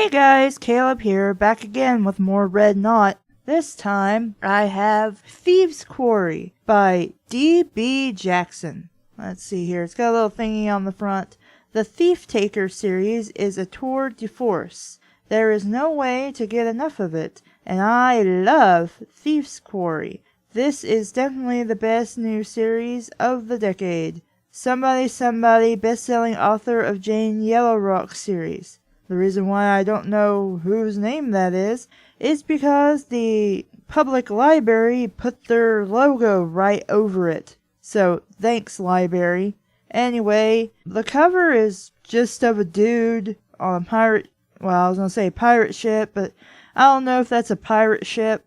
Hey guys, Caleb here, back again with more Red Knot. This time I have Thieves Quarry by D.B. Jackson. Let's see here, it's got a little thingy on the front. The Thief Taker series is a tour de force. There is no way to get enough of it, and I love Thieves Quarry. This is definitely the best new series of the decade. Somebody, best-selling author of Jane Yellowrock series. The reason why I don't know whose name that is because the public library put their logo right over it. So, thanks, library. Anyway, the cover is just of a dude on a pirate, well, I was going to say pirate ship, but I don't know if that's a pirate ship.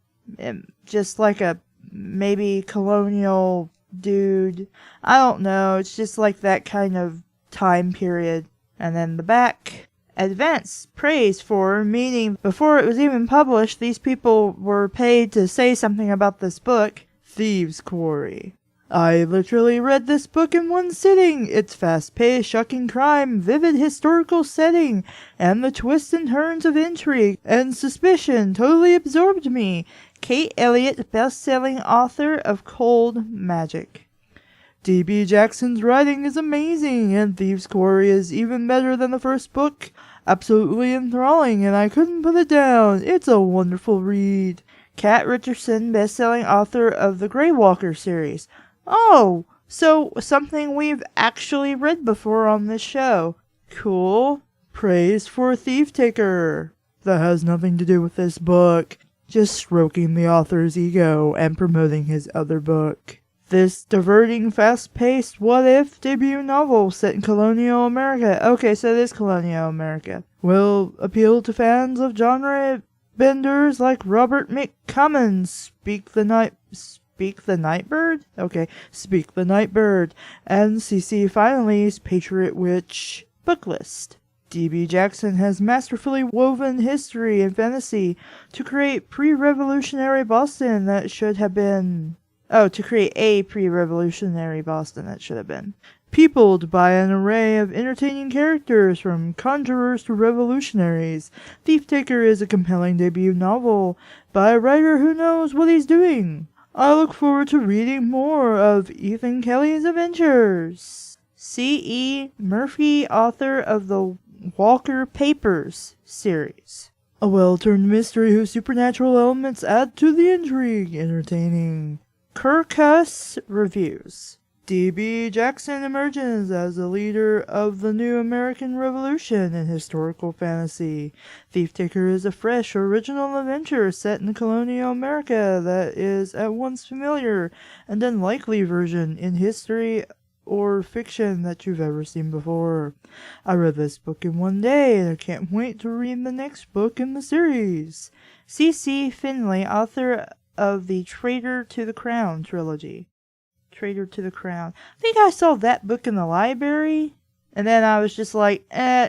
Just like a maybe colonial dude. I don't know. It's just like that kind of time period. And then the back. Advance praise for, meaning before it was even published, these people were paid to say something about this book. Thieves Quarry. I literally read this book in one sitting. Its fast-paced, shocking crime, vivid historical setting, and the twists and turns of intrigue and suspicion totally absorbed me. Kate Elliott, best-selling author of Cold Magic. D.B. Jackson's writing is amazing, and Thieves Quarry is even better than the first book. Absolutely enthralling, and I couldn't put it down. It's a wonderful read. Kat Richardson, best-selling author of the Grey Walker series. Oh, so something we've actually read before on this show. Cool. Praise for Thief Taker. That has nothing to do with this book. Just stroking the author's ego and promoting his other book. This diverting, fast-paced what-if debut novel set in colonial America. Okay, so it is colonial America. Will appeal to fans of genre benders like Robert McCummins, Speak the Nightbird? Okay, Speak the Nightbird, and CC Finally's Patriot Witch book list. D.B. Jackson has masterfully woven history and fantasy to create pre-revolutionary Boston that should have been... to create a pre-revolutionary Boston that should have been. Peopled by an array of entertaining characters from conjurers to revolutionaries, Thief Taker is a compelling debut novel by a writer who knows what he's doing. I look forward to reading more of Ethan Kelly's adventures. C.E. Murphy, author of the Walker Papers series. A well-turned mystery whose supernatural elements add to the intrigue. Entertaining. Kirkus Reviews. D.B. Jackson emerges as the leader of the new American Revolution in historical fantasy. Thief Taker is a fresh, original adventure set in colonial America that is at once familiar and unlikely version in history or fiction that you've ever seen before. I read this book in one day, and I can't wait to read the next book in the series. C.C. Finley, author of the Traitor to the Crown trilogy. Traitor to the Crown. I think I saw that book in the library, and then I was just like,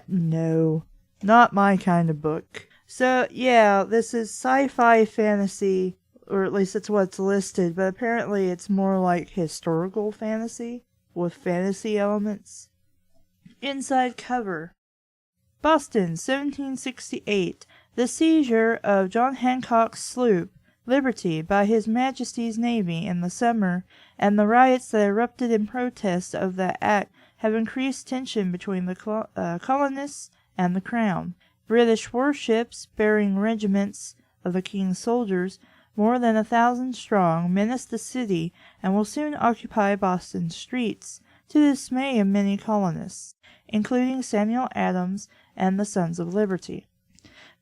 no, not my kind of book. So, yeah, this is sci-fi fantasy, or at least that's what's listed, but apparently it's more like historical fantasy with fantasy elements. Inside cover. Boston, 1768. The seizure of John Hancock's sloop Liberty by His Majesty's Navy in the summer, and the riots that erupted in protest of that act have increased tension between the colonists and the Crown. British warships bearing regiments of the King's soldiers, more than 1,000 strong, menace the city and will soon occupy Boston streets, to the dismay of many colonists, including Samuel Adams and the Sons of Liberty.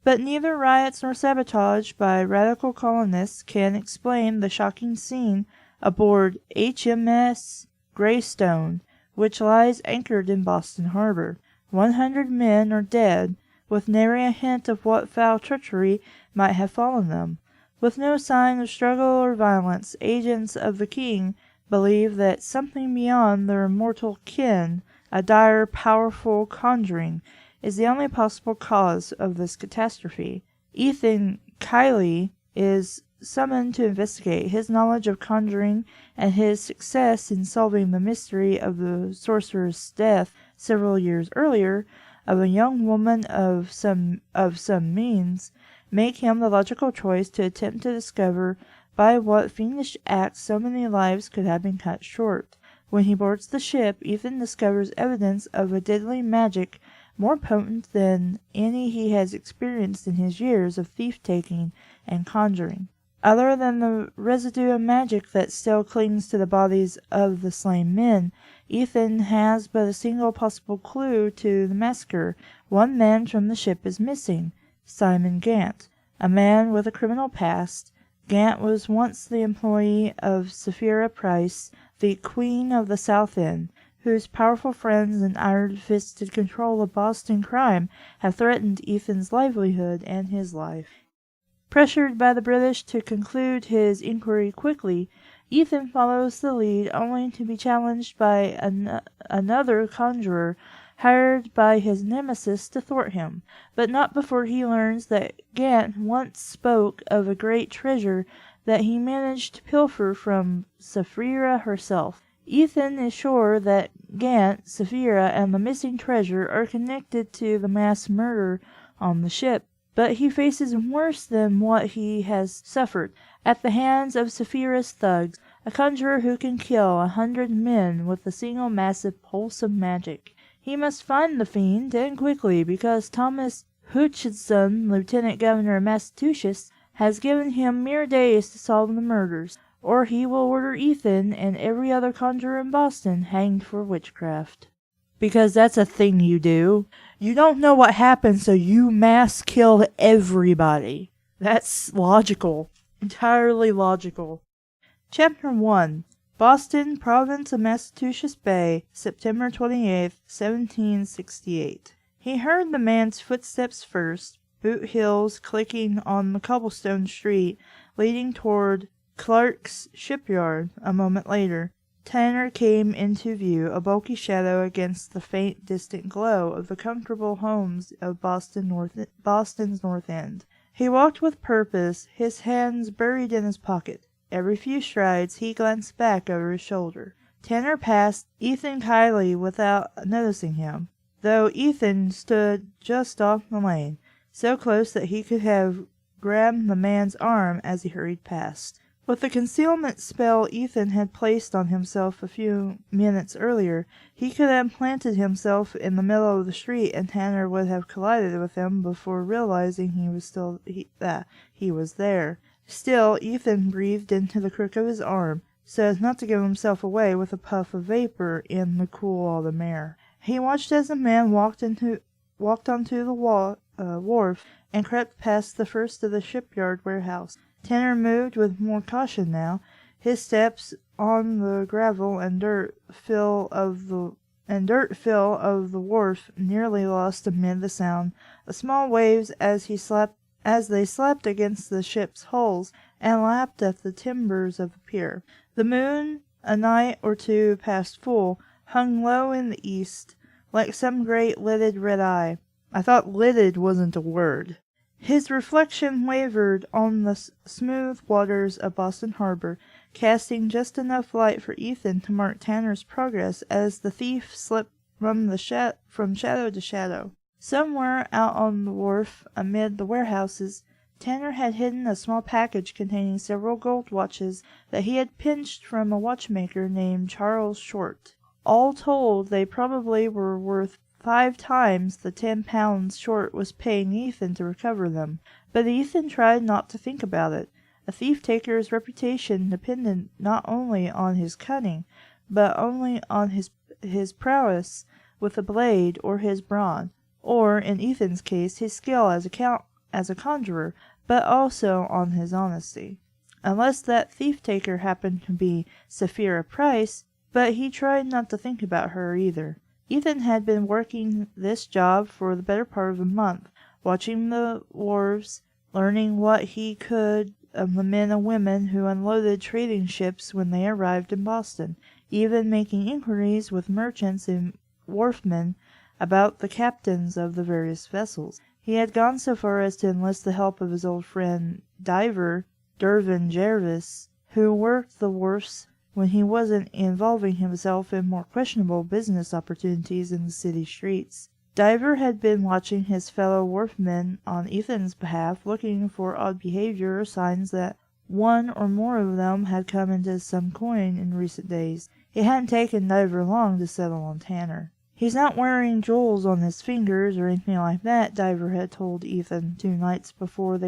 But neither riots nor sabotage by radical colonists can explain the shocking scene aboard HMS Greystone, which lies anchored in Boston Harbor. 100 men are dead, with nary a hint of what foul treachery might have fallen them. With no sign of struggle or violence, agents of the King believe that something beyond their mortal ken, a dire, powerful conjuring, is the only possible cause of this catastrophe. Ethan Kiley is summoned to investigate. His knowledge of conjuring and his success in solving the mystery of the sorcerer's death several years earlier of a young woman of some means make him the logical choice to attempt to discover by what fiendish acts so many lives could have been cut short. When he boards the ship, Ethan discovers evidence of a deadly magic more potent than any he has experienced in his years of thief-taking and conjuring. Other than the residue of magic that still clings to the bodies of the slain men, Ethan has but a single possible clue to the massacre. One man from the ship is missing, Simon Gant, a man with a criminal past. Gant was once the employee of Sapphira Price, the Queen of the South End, whose powerful friends and iron-fisted control of Boston crime have threatened Ethan's livelihood and his life. Pressured by the British to conclude his inquiry quickly, Ethan follows the lead only to be challenged by another conjurer hired by his nemesis to thwart him, but not before he learns that Gant once spoke of a great treasure that he managed to pilfer from Sapphira herself. Ethan is sure that Gant, Sapphira, and the missing treasure are connected to the mass murder on the ship, but he faces worse than what he has suffered at the hands of Sapphira's thugs, a conjurer who can kill 100 men with a single massive pulse of magic. He must find the fiend, and quickly, because Thomas Hutchinson, Lieutenant Governor of Massachusetts, has given him mere days to solve the murders, or he will order Ethan and every other conjurer in Boston hanged for witchcraft. Because that's a thing you do. You don't know what happened, so you mass kill everybody. That's logical. Entirely logical. Chapter 1. Boston, Province of Massachusetts Bay, September 28, 1768. He heard the man's footsteps first, boot heels clicking on the cobblestone street leading toward Clark's shipyard. A moment later, Tanner came into view, a bulky shadow against the faint distant glow of the comfortable homes of Boston's North End. He walked with purpose, his hands buried in his pocket. Every few strides he glanced back over his shoulder. Tanner passed Ethan Kiley without noticing him, though Ethan stood just off the lane, so close that he could have grabbed the man's arm as he hurried past. With the concealment spell Ethan had placed on himself a few minutes earlier, he could have planted himself in the middle of the street, and Tanner would have collided with him before realizing that he was there. Still, Ethan breathed into the crook of his arm, so as not to give himself away with a puff of vapor in the cool autumn air. He watched as the man walked onto the wharf and crept past the first of the shipyard warehouse. Tanner moved with more caution now. His steps on the gravel and dirt fill of the wharf nearly lost amid the sound of small waves as they slapped against the ship's hulls and lapped at the timbers of the pier. The moon, a night or two past full, hung low in the east, like some great lidded red eye. I thought lidded wasn't a word. His reflection wavered on the smooth waters of Boston Harbor, casting just enough light for Ethan to mark Tanner's progress as the thief slipped from shadow to shadow. Somewhere out on the wharf, amid the warehouses, Tanner had hidden a small package containing several gold watches that he had pinched from a watchmaker named Charles Short. All told, they probably were worth 5 times the £10 Short was paying Ethan to recover them. But Ethan tried not to think about it. A thief-taker's reputation depended not only on his cunning, but only on his prowess with a blade or his brawn, or, in Ethan's case, his skill as a conjurer, but also on his honesty. Unless that thief-taker happened to be Sapphira Price, but he tried not to think about her either. Ethan had been working this job for the better part of a month, watching the wharves, learning what he could of the men and women who unloaded trading ships when they arrived in Boston, even making inquiries with merchants and wharfmen about the captains of the various vessels. He had gone so far as to enlist the help of his old friend Dervin Jervis, who worked the wharfs when he wasn't involving himself in more questionable business opportunities in the city streets. Diver had been watching his fellow wharfmen on Ethan's behalf, looking for odd behavior or signs that one or more of them had come into some coin in recent days. It hadn't taken Diver long to settle on Tanner. "He's not wearing jewels on his fingers or anything like that," Diver had told Ethan 2 nights before,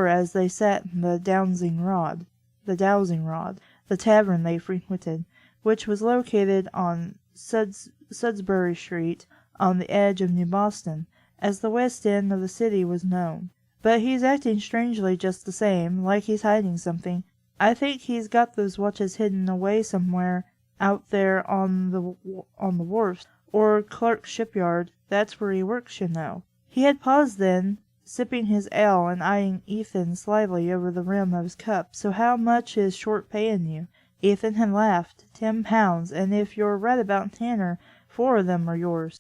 as they sat in the dowsing rod, the tavern they frequented, which was located on Sudbury Street, on the edge of New Boston, as the west end of the city was known. "But he's acting strangely just the same, like he's hiding something. I think he's got those watches hidden away somewhere out there on the wharfs, or Clark's shipyard. That's where he works, you know." He had paused then, sipping his ale and eyeing Ethan slyly over the rim of his cup. "So how much is Short paying you?" Ethan had laughed. £10, and if you're right about Tanner, 4 of them are yours."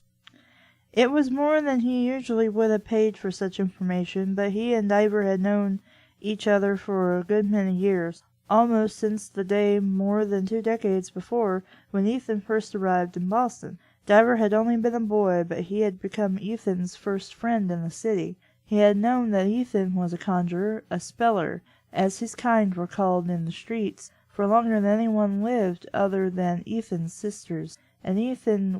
It was more than he usually would have paid for such information, but he and Diver had known each other for a good many years, almost since the day more than 2 decades before, when Ethan first arrived in Boston. Diver had only been a boy, but he had become Ethan's first friend in the city. He had known that Ethan was a conjurer, a speller, as his kind were called in the streets, for longer than anyone lived other than Ethan's sisters, and Ethan's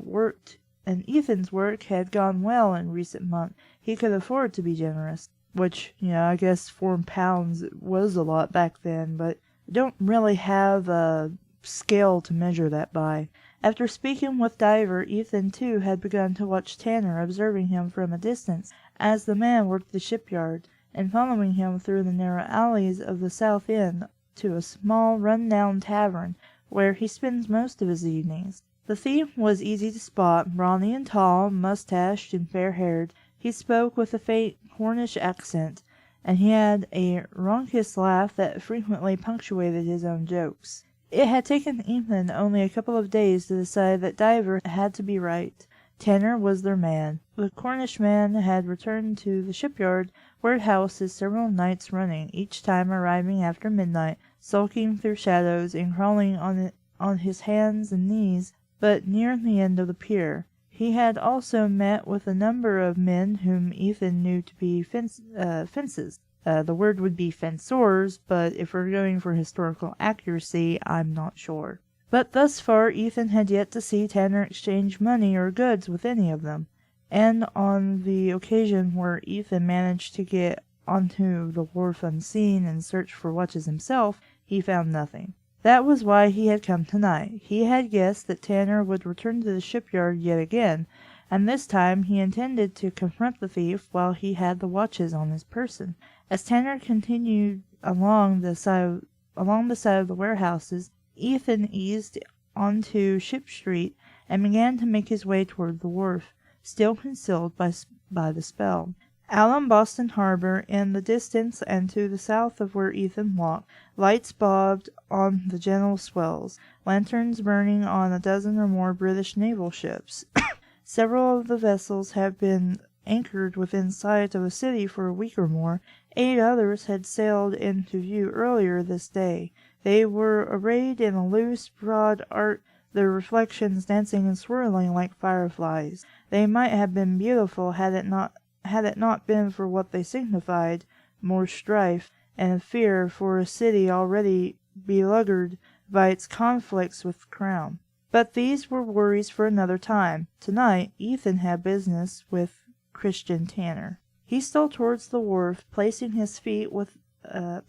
work had gone well in recent months. He could afford to be generous, which, I guess £4 was a lot back then, but I don't really have a scale to measure that by. After speaking with Diver, Ethan too had begun to watch Tanner, observing him from a distance as the man worked the shipyard, and following him through the narrow alleys of the south end to a small run-down tavern where he spends most of his evenings. The thief was easy to spot, brawny and tall, mustached and fair-haired. He spoke with a faint Cornish accent, and he had a raucous laugh that frequently punctuated his own jokes. It had taken Ethan only a couple of days to decide that Diver had to be right. Tanner was their man. The Cornish man had returned to the shipyard warehouses several nights running, each time arriving after midnight, sulking through shadows and crawling on his hands and knees, but near the end of the pier. He had also met with a number of men whom Ethan knew to be fences. The word would be fencers, but if we're going for historical accuracy, I'm not sure. But thus far Ethan had yet to see Tanner exchange money or goods with any of them, and on the occasion where Ethan managed to get onto the wharf unseen and search for watches himself, he found nothing. That was why he had come tonight. He had guessed that Tanner would return to the shipyard yet again, and this time he intended to confront the thief while he had the watches on his person. As Tanner continued along the side of the warehouses, Ethan eased onto Ship Street and began to make his way toward the wharf, still concealed by the spell. Out on Boston Harbor, in the distance and to the south of where Ethan walked, lights bobbed on the gentle swells, lanterns burning on a dozen or more British naval ships. Several of the vessels had been anchored within sight of the city for a week or more. 8 others had sailed into view earlier this day. They were arrayed in a loose, broad arc, their reflections dancing and swirling like fireflies. They might have been beautiful had it not been for what they signified, more strife and fear for a city already beleaguered by its conflicts with the crown. But these were worries for another time. Tonight, Ethan had business with Christian Tanner. He stole towards the wharf, placing his feet with the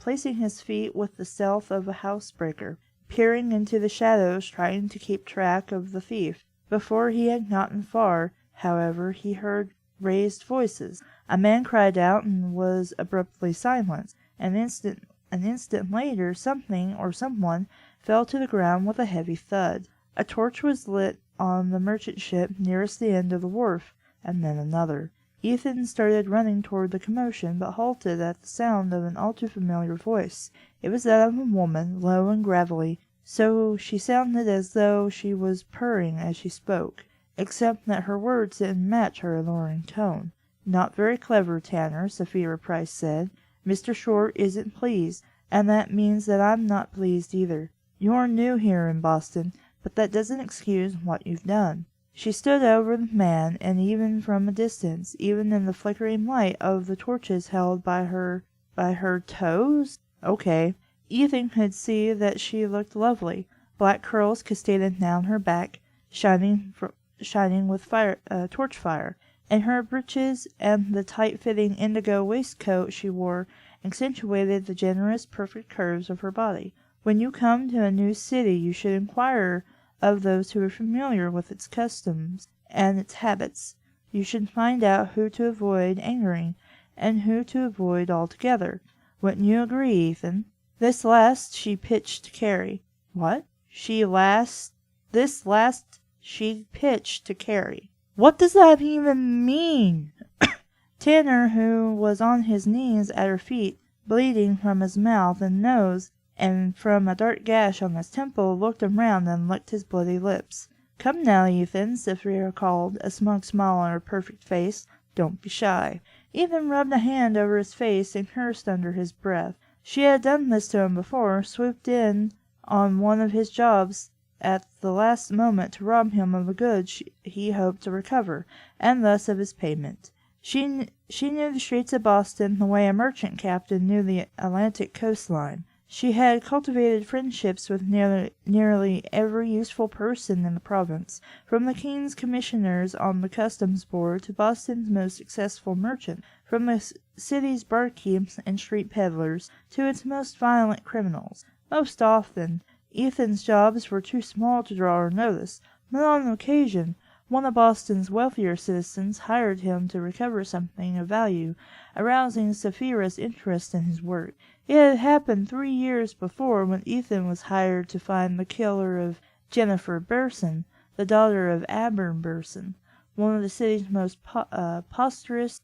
stealth of a housebreaker, peering into the shadows, trying to keep track of the thief. Before he had gotten far, however, he heard raised voices. A man cried out and was abruptly silenced. An instant later, something or someone fell to the ground with a heavy thud. A torch was lit on the merchant ship nearest the end of the wharf, and then another. Ethan started running toward the commotion, but halted at the sound of an all too familiar voice. It was that of a woman, low and gravelly, so she sounded as though she was purring as she spoke, except that her words didn't match her alluring tone. "Not very clever, Tanner," Sapphira Price said. "Mr. Short isn't pleased, and that means that I'm not pleased either. You're new here in Boston, but that doesn't excuse what you've done." She stood over the man, and even from a distance, even in the flickering light of the torches held by her toes? Okay. Ethan could see that she looked lovely. Black curls cascaded down her back, shining with torch fire, and her breeches and the tight-fitting indigo waistcoat she wore accentuated the generous, perfect curves of her body. When you come to a new city, you should inquire of those who are familiar with its customs and its habits. You should find out who to avoid angering, and who to avoid altogether. Wouldn't you agree, Ethan? This last she pitched to Carrie. What? This last she pitched to Carrie. What does that even mean? Tanner, who was on his knees at her feet, bleeding from his mouth and nose, and from a dark gash on his temple, looked around and licked his bloody lips. Come now, Ethan, Cytherea called, a smug smile on her perfect face. Don't be shy. Ethan rubbed a hand over his face and cursed under his breath. She had done this to him before, swooped in on one of his jobs at the last moment to rob him of the goods he hoped to recover, and thus of his payment. She knew the streets of Boston the way a merchant captain knew the Atlantic coastline. She had cultivated friendships with nearly every useful person in the province, from the king's commissioners on the customs board to Boston's most successful merchant, from the city's barkeeps and street peddlers to its most violent criminals. Most often, Ethan's jobs were too small to draw her notice, but on an occasion, one of Boston's wealthier citizens hired him to recover something of value, arousing Sapphira's interest in his work. It had happened 3 years before, when Ethan was hired to find the killer of Jennifer Burson, the daughter of Abner Burson, one of the city's most posthumous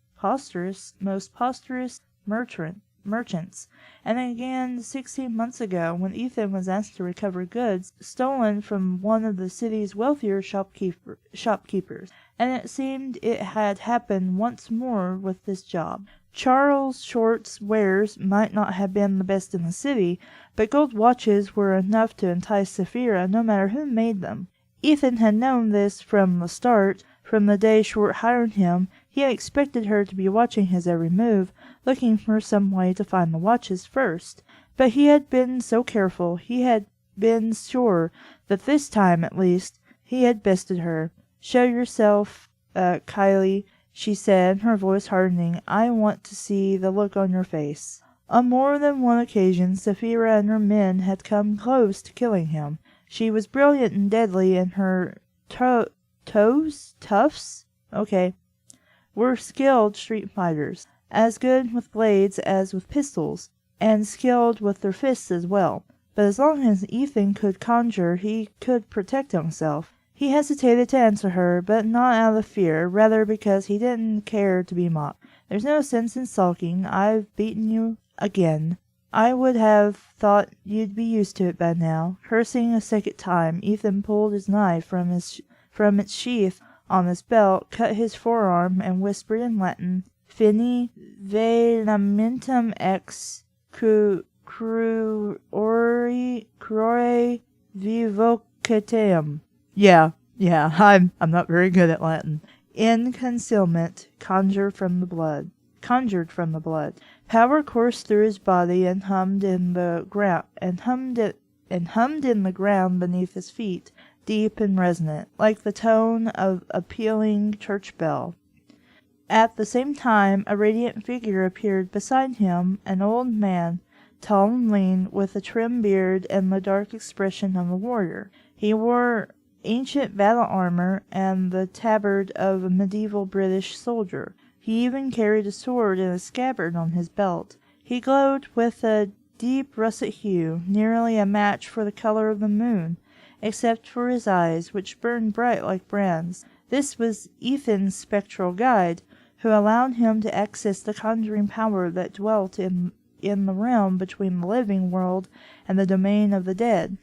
merchants, and again 16 months ago, when Ethan was asked to recover goods stolen from one of the city's wealthier shopkeepers, and it seemed it had happened once more with this job. Charles Short's wares might not have been the best in the city, but gold watches were enough to entice Sapphira, no matter who made them. Ethan had known this from the start. From the day Short hired him, he had expected her to be watching his every move, looking for some way to find the watches first. But he had been so careful, he had been sure that this time, at least, he had bested her. "Show yourself, Kylie," she said, her voice hardening. "I want to see the look on your face." On more than one occasion, Sapphira and her men had come close to killing him. She was brilliant and deadly, and her tufts? Okay. Were skilled street fighters, as good with blades as with pistols, and skilled with their fists as well. But as long as Ethan could conjure, he could protect himself. He hesitated to answer her, but not out of fear, rather because he didn't care to be mocked. "There's no sense in sulking. I've beaten you again. I would have thought you'd be used to it by now." Cursing a second time, Ethan pulled his knife from its sheath on his belt, cut his forearm, and whispered in Latin, "Fini velamentum ex cruore vivocatem." Yeah, I'm not very good at Latin. In concealment, conjured from the blood. Power coursed through his body and hummed in the ground beneath his feet, deep and resonant, like the tone of a pealing church bell. At the same time, a radiant figure appeared beside him, an old man, tall and lean, with a trim beard and the dark expression of a warrior. He wore ancient battle armor and the tabard of a medieval British soldier. He even carried a sword in a scabbard on his belt. He glowed with a deep russet hue, nearly a match for the color of the moon, except for his eyes, which burned bright like brands. This was Ethan's spectral guide, who allowed him to access the conjuring power that dwelt in the realm between the living world and the domain of the dead.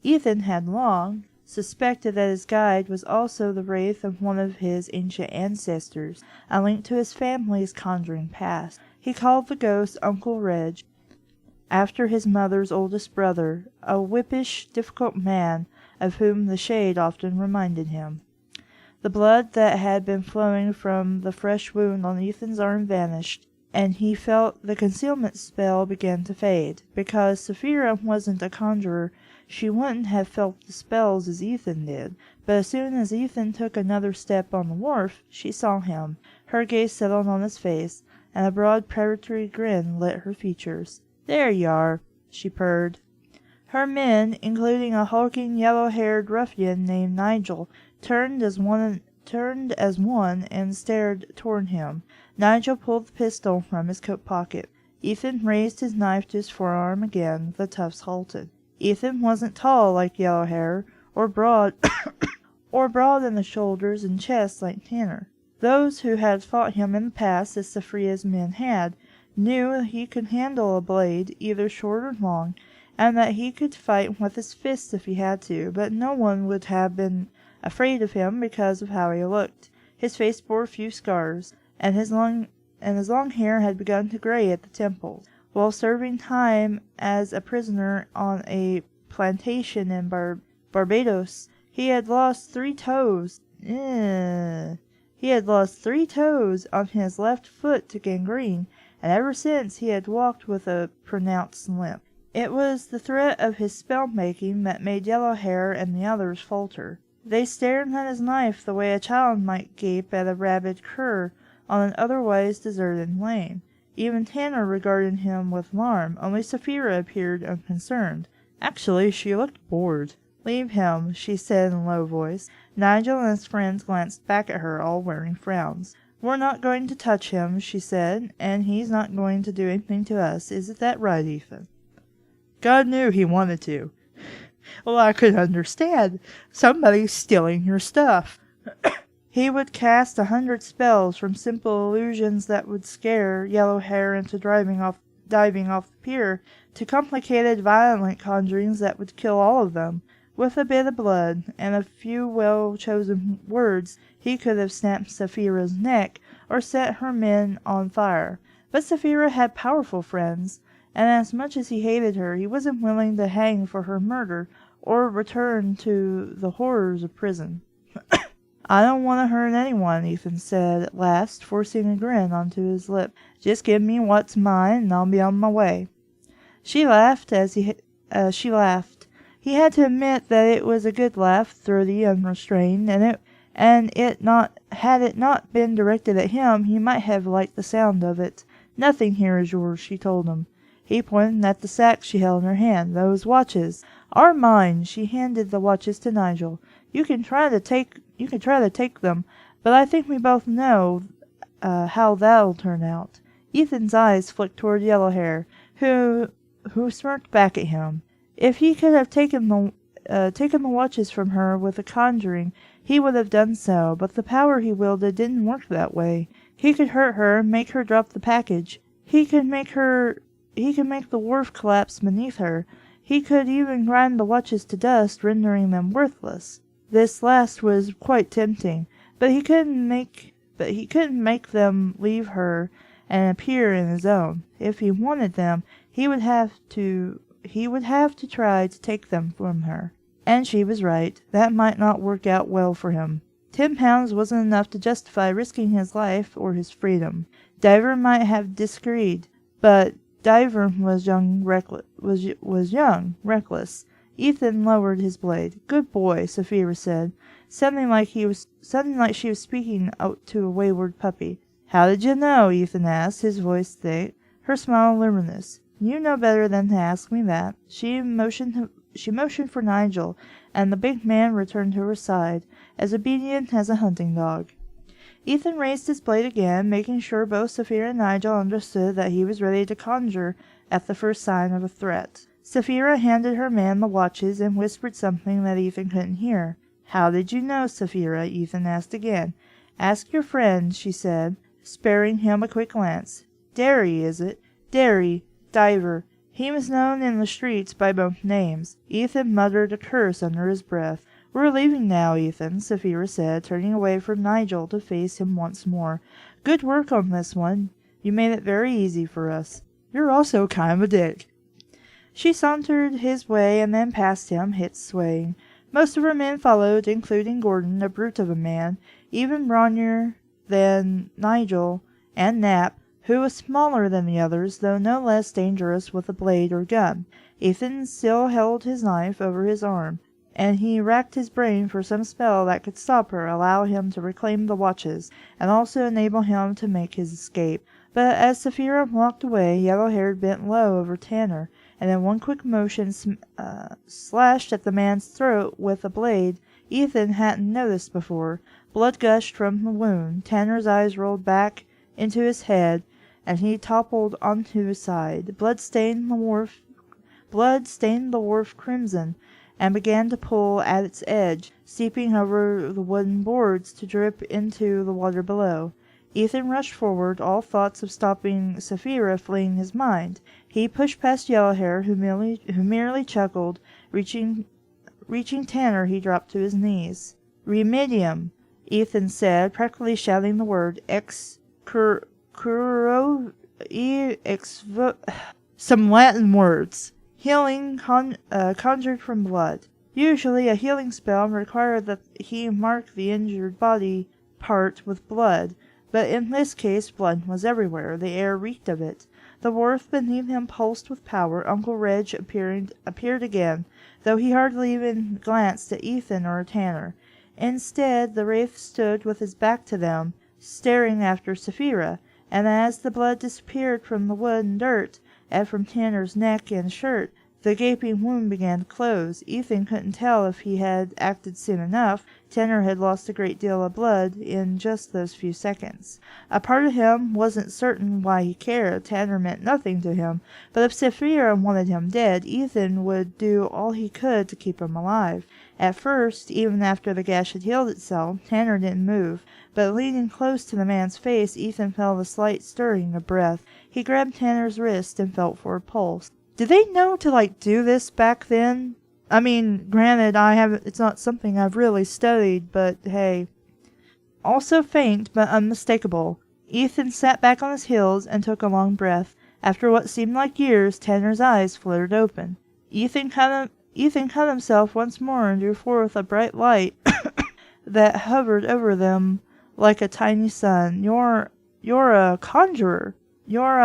Ethan had long suspected that his guide was also the wraith of one of his ancient ancestors, a link to his family's conjuring past. He called the ghost Uncle Reg, after his mother's oldest brother, a whippish, difficult man of whom the shade often reminded him. The blood that had been flowing from the fresh wound on Ethan's arm vanished, and he felt the concealment spell begin to fade. Because Sapphira wasn't a conjurer, she wouldn't have felt the spells as Ethan did. But as soon as Ethan took another step on the wharf, she saw him. Her gaze settled on his face, and a broad predatory grin lit her features. "There you are," she purred. Her men, including a hulking yellow-haired ruffian named Nigel, turned as one and stared toward him. Nigel pulled the pistol from his coat pocket. Ethan raised his knife to his forearm again. The toughs halted. Ethan wasn't tall like Yellowhair, or broad in the shoulders and chest like Tanner. Those who had fought him in the past, as Sapphira's men had, knew he could handle a blade, either short or long, and that he could fight with his fists if he had to, but no one would have been afraid of him because of how he looked. His face bore a few scars, and his long hair had begun to gray at the temples. While serving time as a prisoner on a plantation in Barbados, he had lost 3 toes. He had lost 3 toes on his left foot to gangrene, and ever since he had walked with a pronounced limp. It was the threat of his spell-making that made Yellowhair and the others falter. They stared at his knife the way a child might gape at a rabid cur on an otherwise deserted lane. Even Tanner regarded him with alarm, only Sapphira appeared unconcerned. Actually, she looked bored. "Leave him," she said in a low voice. Nigel and his friends glanced back at her, all wearing frowns. "We're not going to touch him," she said, "and he's not going to do anything to us. Isn't that right, Ethan?" "God knew he wanted to." "Well, I could understand. Somebody's stealing your stuff." He would cast 100 spells, from simple illusions that would scare Yellowhair into diving off the pier, to complicated, violent conjurings that would kill all of them. With a bit of blood, and a few well-chosen words, he could have snapped Sapphira's neck, or set her men on fire. But Sapphira had powerful friends, and as much as he hated her, he wasn't willing to hang for her murder, or return to the horrors of prison. "I don't want to hurt anyone," Ethan said at last, forcing a grin onto his lip. "Just give me what's mine, and I'll be on my way." She laughed she laughed. He had to admit that it was a good laugh, throaty, unrestrained, had it not been directed at him, he might have liked the sound of it. "Nothing here is yours," she told him. He pointed at the sacks she held in her hand. "Those watches are mine." She handed the watches to Nigel. You can try to take them, but I think we both know how that'll turn out." Ethan's eyes flicked toward Yellowhair, who smirked back at him. If he could have taken the watches from her with a conjuring, he would have done so, but the power he wielded didn't work that way. He could hurt her, make her drop the package. He could make the wharf collapse beneath her. He could even grind the watches to dust, rendering them worthless. This last was quite tempting, but he couldn't make them leave her and appear in his own. If he wanted them, he would have to try to take them from her. And she was right. That might not work out well for him. £10 wasn't enough to justify risking his life or his freedom. Diver might have disagreed, but Diver was young, reckless. Ethan lowered his blade. "Good boy," Sapphira said, sounding like she was speaking to a wayward puppy. "How did you know?" Ethan asked, his voice thick, her smile luminous. "You know better than to ask me that." She motioned for Nigel, and the big man returned to her side, as obedient as a hunting dog. Ethan raised his blade again, making sure both Sapphira and Nigel understood that he was ready to conjure at the first sign of a threat. Sapphira handed her man the watches and whispered something that Ethan couldn't hear. "How did you know, Sapphira?" Ethan asked again. "Ask your friend," she said, sparing him a quick glance. "Derry, is it?" "Derry. Diver. He was known in the streets by both names." Ethan muttered a curse under his breath. "We're leaving now, Ethan," Sapphira said, turning away from Nigel to face him once more. "Good work on this one. You made it very easy for us. You're also kind of a dick." She sauntered his way and then past him, hips swaying. Most of her men followed, including Gordon, a brute of a man, even brawnier than Nigel, and Nap, who was smaller than the others, though no less dangerous with a blade or gun. Ethan still held his knife over his arm, and he racked his brain for some spell that could stop her, allow him to reclaim the watches, and also enable him to make his escape. But as Saphira walked away, Yellowhair bent low over Tanner, and in one quick motion slashed at the man's throat with a blade Ethan hadn't noticed before. Blood gushed from the wound. Tanner's eyes rolled back into his head, and he toppled onto his side. Blood stained the wharf crimson, and began to pull at its edge, seeping over the wooden boards to drip into the water below. Ethan rushed forward, all thoughts of stopping Saphira fleeing his mind. He pushed past Yellowhair, who merely chuckled. Reaching Tanner, he dropped to his knees. "Remedium," Ethan said, practically shouting the word. Some Latin words. Healing conjured from blood. Usually a healing spell required that he mark the injured body part with blood, but in this case blood was everywhere. The air reeked of it. The wharf beneath him pulsed with power. Uncle Reg appeared again, though he hardly even glanced at Ethan or Tanner. Instead, the wraith stood with his back to them, staring after Saphira, and as the blood disappeared from the wood and dirt, and from Tanner's neck and shirt, the gaping wound began to close. Ethan couldn't tell if he had acted soon enough. Tanner had lost a great deal of blood in just those few seconds. A part of him wasn't certain why he cared. Tanner meant nothing to him, but if Saphira wanted him dead, Ethan would do all he could to keep him alive. At first, even after the gash had healed itself, Tanner didn't move, but leaning close to the man's face, Ethan felt a slight stirring of breath. He grabbed Tanner's wrist and felt for a pulse. Did they know to, do this back then? I mean, granted, it's not something I've really studied, but hey. Also faint, but unmistakable. Ethan sat back on his heels and took a long breath. After what seemed like years, Tanner's eyes fluttered open. Ethan cut himself once more and drew forth a bright light that hovered over them like a tiny sun. You're a conjurer. You're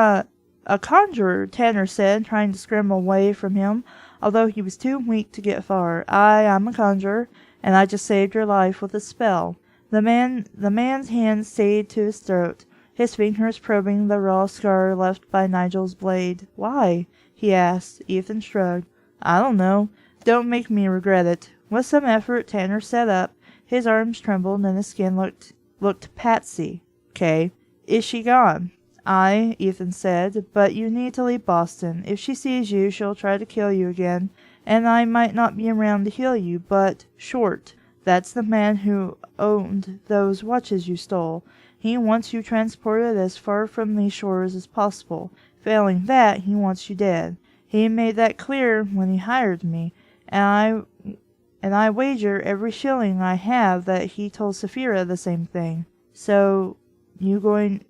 a conjurer, Tanner said, trying to scramble away from him, although he was too weak to get far. I'm a conjurer, and I just saved your life with a spell. The man's hand stayed to his throat, his fingers probing the raw scar left by Nigel's blade. Why? He asked. Ethan shrugged. I don't know. Don't make me regret it. With some effort, Tanner sat up. His arms trembled, and his skin looked patsy. "'Kay. Is she gone?" "Aye," Ethan said, "but you need to leave Boston. If she sees you, she'll try to kill you again, and I might not be around to heal you, but Short, that's the man who owned those watches you stole. He wants you transported as far from these shores as possible. Failing that, he wants you dead. He made that clear when he hired me, and I wager every shilling I have that he told Saphira the same thing. So you were going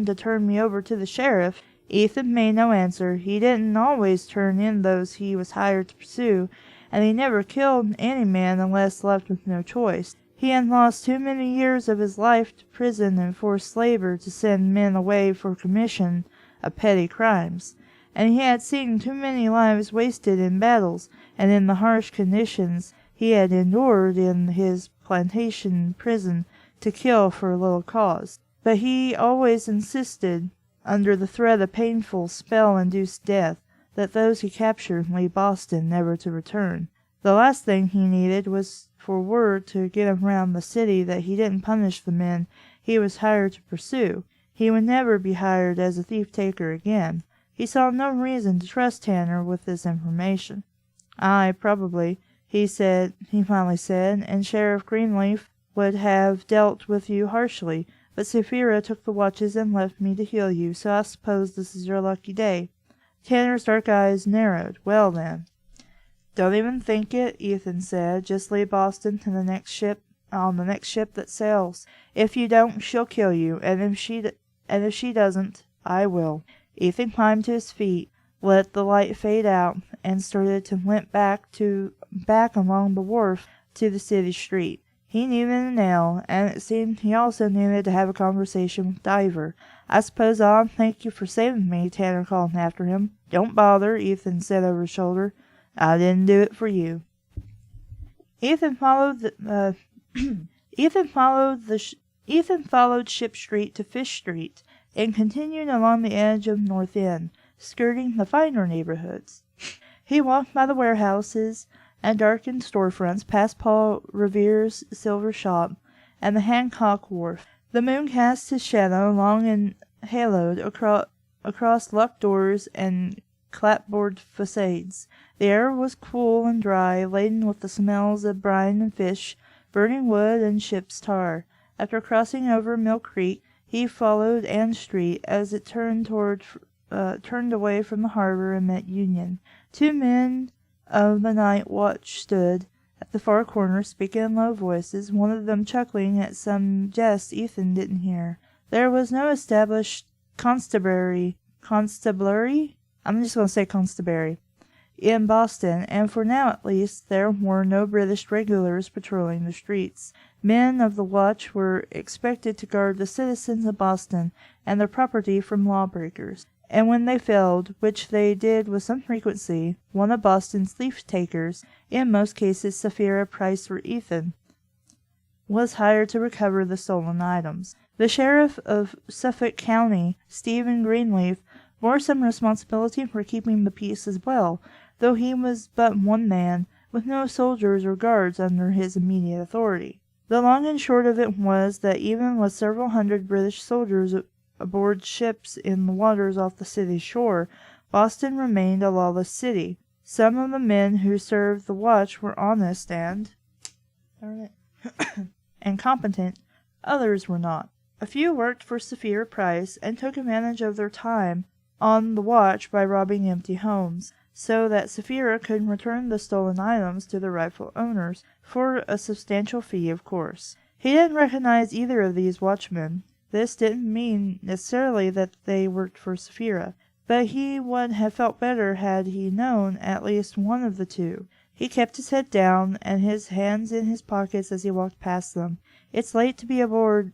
to turn me over to the sheriff?" Ethan made no answer. He didn't always turn in those he was hired to pursue, and he never killed any man unless left with no choice. He had lost too many years of his life to prison and forced labor to send men away for commission of petty crimes, and he had seen too many lives wasted in battles and in the harsh conditions he had endured in his plantation prison to kill for a little cause. But he always insisted, under the threat of painful spell-induced death, that those he captured leave Boston never to return. The last thing he needed was for word to get around the city that he didn't punish the men he was hired to pursue. He would never be hired as a thief-taker again. He saw no reason to trust Tanner with this information. "Aye, probably," he finally said, "and Sheriff Greenleaf would have dealt with you harshly, but Saphira took the watches and left me to heal you, so I suppose this is your lucky day." Tanner's dark eyes narrowed. "Well, then." "Don't even think it," Ethan said. "Just leave Boston to the next ship that sails. If you don't, she'll kill you, and if she doesn't, I will." Ethan climbed to his feet. let the light fade out, and started to limp back along the wharf to the city street. He needed a nail, and it seemed he also needed to have a conversation with Diver. "I suppose I'll thank you for saving me," Tanner called after him. "Don't bother," Ethan said over his shoulder. "I didn't do it for you." Ethan followed Ethan followed Ship Street to Fish Street, and continued along the edge of North End, skirting the finer neighborhoods. He walked by the warehouses and darkened storefronts, past Paul Revere's silver shop and the Hancock Wharf. The moon cast his shadow long and haloed across locked doors and clapboard facades. The air was cool and dry, laden with the smells of brine and fish, burning wood and ship's tar. After crossing over Mill Creek, he followed Ann Street as it turned away from the harbor and met Union. Two men of the night watch stood at the far corner, speaking in low voices, one of them chuckling at some jest Ethan didn't hear. There was no established constabulary? I'm just going to say constabulary in Boston, and for now at least there were no British regulars patrolling the streets. Men of the watch were expected to guard the citizens of Boston and their property from lawbreakers, and when they failed, which they did with some frequency, one of Boston's thief-takers, in most cases Sapphira, Price, or Ethan, was hired to recover the stolen items. The sheriff of Suffolk County, Stephen Greenleaf, bore some responsibility for keeping the peace as well, though he was but one man, with no soldiers or guards under his immediate authority. The long and short of it was that even with several hundred British soldiers aboard ships in the waters off the city's shore, Boston remained a lawless city. Some of the men who served the watch were honest and competent, others were not. A few worked for Sapphira Price and took advantage of their time on the watch by robbing empty homes, so that Sapphira could return the stolen items to their rightful owners, for a substantial fee, of course. He didn't recognize either of these watchmen. This didn't mean necessarily that they worked for Sapphira, but he would have felt better had he known at least one of the two. He kept his head down and his hands in his pockets as he walked past them. "It's late to be aboard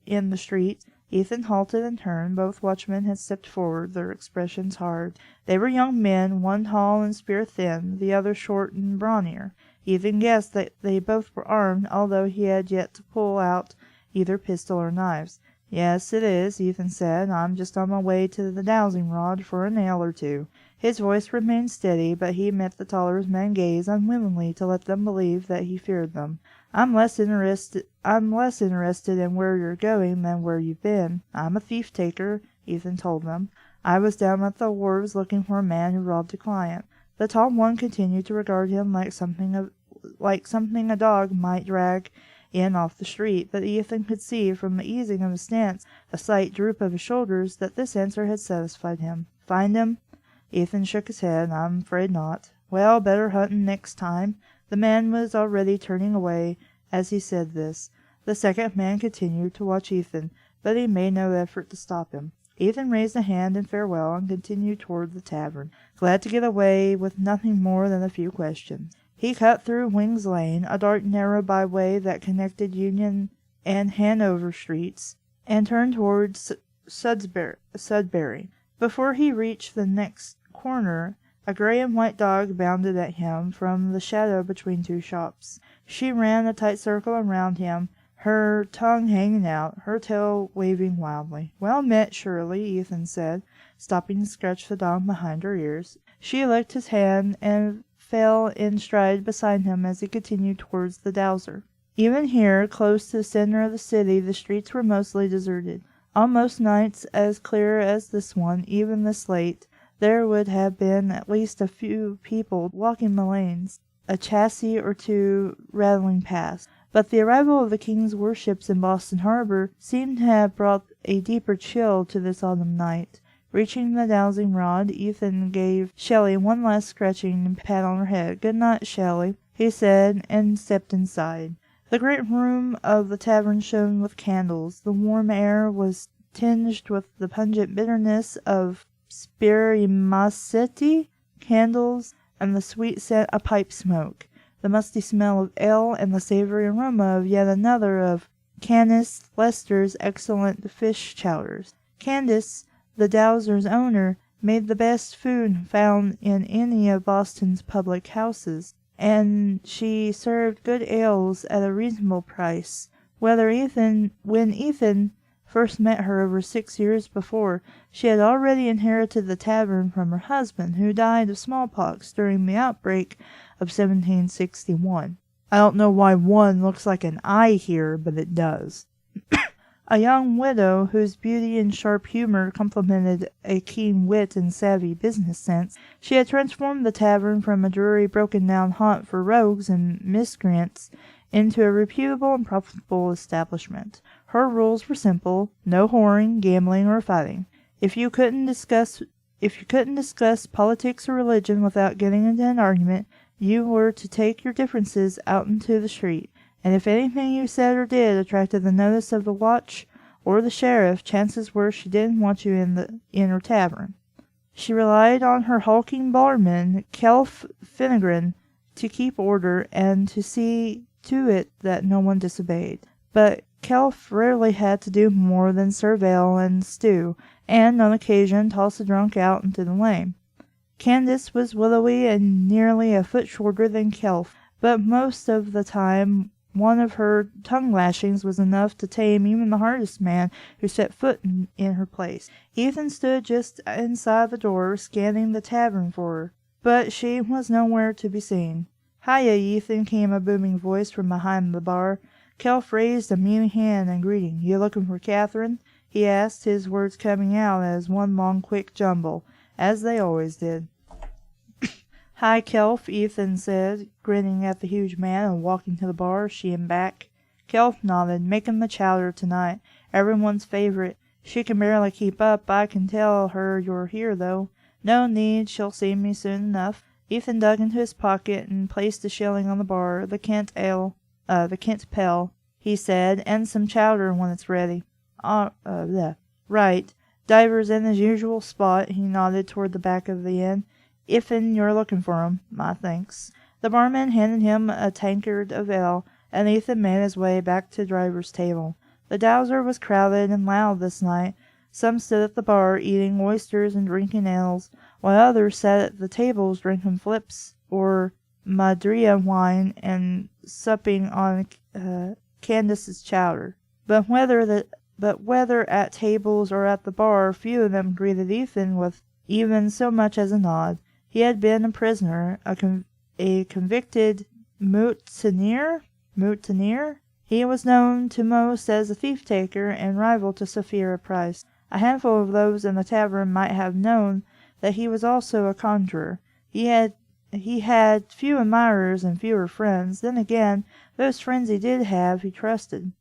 in the street." Ethan halted and turned. Both watchmen had stepped forward, their expressions hard. They were young men, one tall and spear-thin, the other short and brawnier. Ethan guessed that they both were armed, although he had yet to pull out either pistol or knives. "Yes, it is," Ethan said. "I'm just on my way to the dowsing rod for a nail or two." His voice remained steady, but he met the taller man's gaze unwillingly to let them believe that he feared them. I'm less interested in where you're going than where you've been. I'm a thief-taker," Ethan told them. "I was down at the wharves looking for a man who robbed a client." The tall one continued to regard him like something a dog might drag in off the street, but Ethan could see from the easing of his stance, the slight droop of his shoulders, that this answer had satisfied him. "Find him?" Ethan shook his head. "I'm afraid not." "Well, better hunting next time." The man was already turning away as he said this. The second man continued to watch Ethan, but he made no effort to stop him. Ethan raised a hand in farewell and continued toward the tavern, glad to get away with nothing more than a few questions. He cut through Wings Lane, a dark narrow byway that connected Union and Hanover streets, and turned towards Sudbury. Before he reached the next corner, a gray and white dog bounded at him from the shadow between two shops. She ran a tight circle around him, her tongue hanging out, her tail waving wildly. "Well met, Shirley," Ethan said, stopping to scratch the dog behind her ears. She licked his hand and fell in stride beside him as he continued towards the dowser. Even here, close to the center of the city, the streets were mostly deserted. On most nights as clear as this one, even this late, there would have been at least a few people walking the lanes, a chassis or two rattling past. But the arrival of the King's warships in Boston Harbor seemed to have brought a deeper chill to this autumn night. Reaching the dowsing rod, Ethan gave Shelley one last scratching pat on her head. "Good night, Shelley," he said, and stepped inside. The great room of the tavern shone with candles. The warm air was tinged with the pungent bitterness of spirimosity, candles, and the sweet scent of pipe smoke, the musty smell of ale, and the savory aroma of yet another of Canis Lester's excellent fish chowders. Candace, the Dowser's owner, made the best food found in any of Boston's public houses, and she served good ales at a reasonable price. When Ethan first met her over 6 years before, she had already inherited the tavern from her husband, who died of smallpox during the outbreak of 1761. I don't know why one looks like an eye here, but it does. A young widow whose beauty and sharp humor complemented a keen wit and savvy business sense, she had transformed the tavern from a dreary broken-down haunt for rogues and miscreants into a reputable and profitable establishment. Her rules were simple: no whoring, gambling, or fighting. If you couldn't discuss politics or religion without getting into an argument, you were to take your differences out into the street, and if anything you said or did attracted the notice of the watch or the sheriff, chances were she didn't want you in her tavern. She relied on her hulking barman, Kelf Finnegran, to keep order and to see to it that no one disobeyed. But Kelf rarely had to do more than serve ale and stew, and on occasion toss the drunk out into the lane. Candace was willowy and nearly a foot shorter than Kelf, but most of the time one of her tongue-lashings was enough to tame even the hardest man who set foot in her place. Ethan stood just inside the door, scanning the tavern for her, but she was nowhere to be seen. "Hiya, Ethan," came a booming voice from behind the bar. Kelf raised a meaning hand in greeting. "You looking for Catherine?" he asked, his words coming out as one long quick jumble, as they always did. "Hi, Kelf," Ethan said, grinning at the huge man and walking to the bar, she and back. Kelf nodded. "Making the chowder tonight. Everyone's favorite. She can barely keep up. I can tell her you're here, though." "No need. She'll see me soon enough." Ethan dug into his pocket and placed a shilling on the bar. The Kent Pale," he said, "and some chowder when it's ready." Right. Diver's in his usual spot." He nodded toward the back of the inn. "Iffen you're looking for him, my thanks." The barman handed him a tankard of ale, and Ethan made his way back to Driver's table. The Dowser was crowded and loud this night. Some stood at the bar, eating oysters and drinking ales, while others sat at the tables drinking flips or Madria wine and supping on Candace's chowder. But whether at tables or at the bar, few of them greeted Ethan with even so much as a nod. He had been a prisoner, a convicted mutineer. He was known to most as a thief-taker and rival to Sapphira Price. A handful of those in the tavern might have known that he was also a conjurer. He had few admirers and fewer friends. Then again, those friends he did have, he trusted.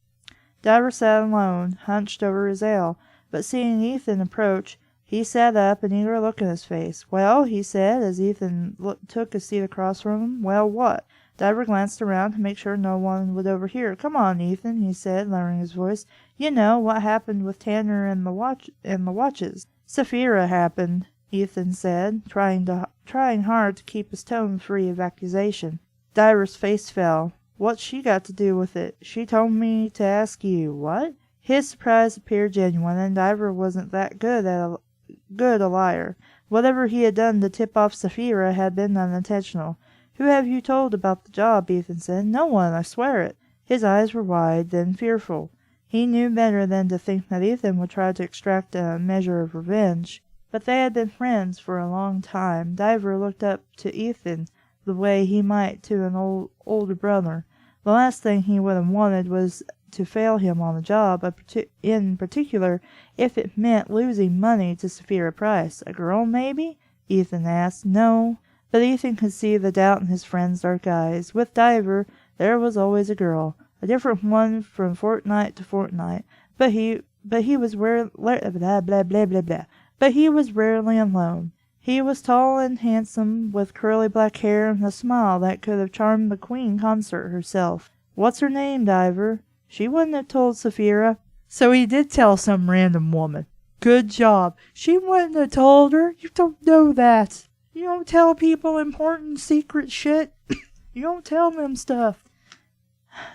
Diver sat alone, hunched over his ale, but seeing Ethan approach, he sat up, an eager look in his face. "Well," he said, as Ethan took a seat across from him. "Well, what?" Diver glanced around to make sure no one would overhear. "Come on, Ethan," he said, lowering his voice. "You know what happened with Tanner and the watches." "Sapphira happened," Ethan said, trying hard to keep his tone free of accusation. Diver's face fell. "What's she got to do with it? She told me to ask you." "What?" His surprise appeared genuine, and Diver wasn't that good a liar. Whatever he had done to tip off Sapphira had been unintentional. "Who have you told about the job?" Ethan said. "No one, I swear it." His eyes were wide, then fearful. He knew better than to think that Ethan would try to extract a measure of revenge. But they had been friends for a long time. Diver looked up to Ethan the way he might to an older brother. The last thing he would have wanted was to fail him on the job, in particular if it meant losing money to Sapphira Price. "A girl, maybe?" Ethan asked. "No." But Ethan could see the doubt in his friend's dark eyes. With Diver, there was always a girl, a different one from fortnight to fortnight. But he was rarely alone. He was tall and handsome, with curly black hair and a smile that could have charmed the Queen Consort herself. "What's her name, Diver?" "She wouldn't have told Sapphira." "So he did tell some random woman." Good job. She wouldn't have told her. You don't know that. You don't tell people important secret shit. You don't tell them stuff.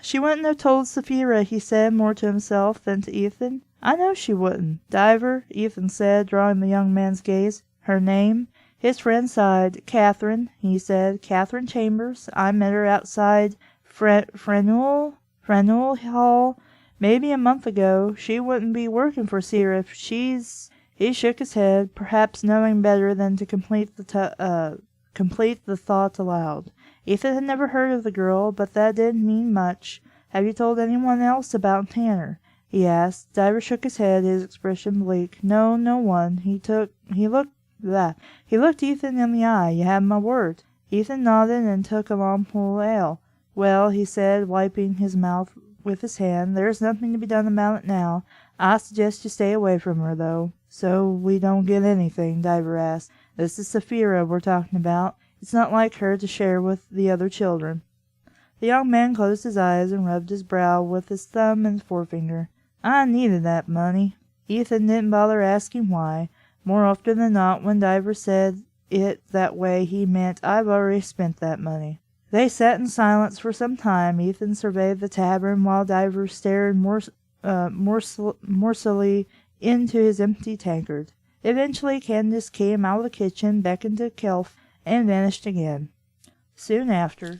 She wouldn't have told Saphira, he said, more to himself than to Ethan. I know she wouldn't. Diver, Ethan said, drawing the young man's gaze. Her name? His friend sighed. Catherine, he said. Catherine Chambers. I met her outside Frenul Hall maybe a month ago. She wouldn't be working for Seer if she's... He shook his head, perhaps knowing better than to complete the thought aloud. Ethan had never heard of the girl, but that didn't mean much. Have you told anyone else about Tanner? He asked. Diver shook his head, his expression bleak. No, no one. He looked Ethan in the eye. You have my word. Ethan nodded and took a long pull of ale. Well, he said, wiping his mouth with his hand, there's nothing to be done about it now. I suggest you stay away from her, though. So we don't get anything, Diver asked. This is Saphira we're talking about. It's not like her to share with the other children. The young man closed his eyes and rubbed his brow with his thumb and forefinger. I needed that money. Ethan didn't bother asking why. More often than not, when Diver said it that way, he meant, I've already spent that money. They sat in silence for some time. Ethan surveyed the tavern while Diver stared morsely into his empty tankard. Eventually Candace came out of the kitchen, beckoned to Kelf, and vanished again. Soon after,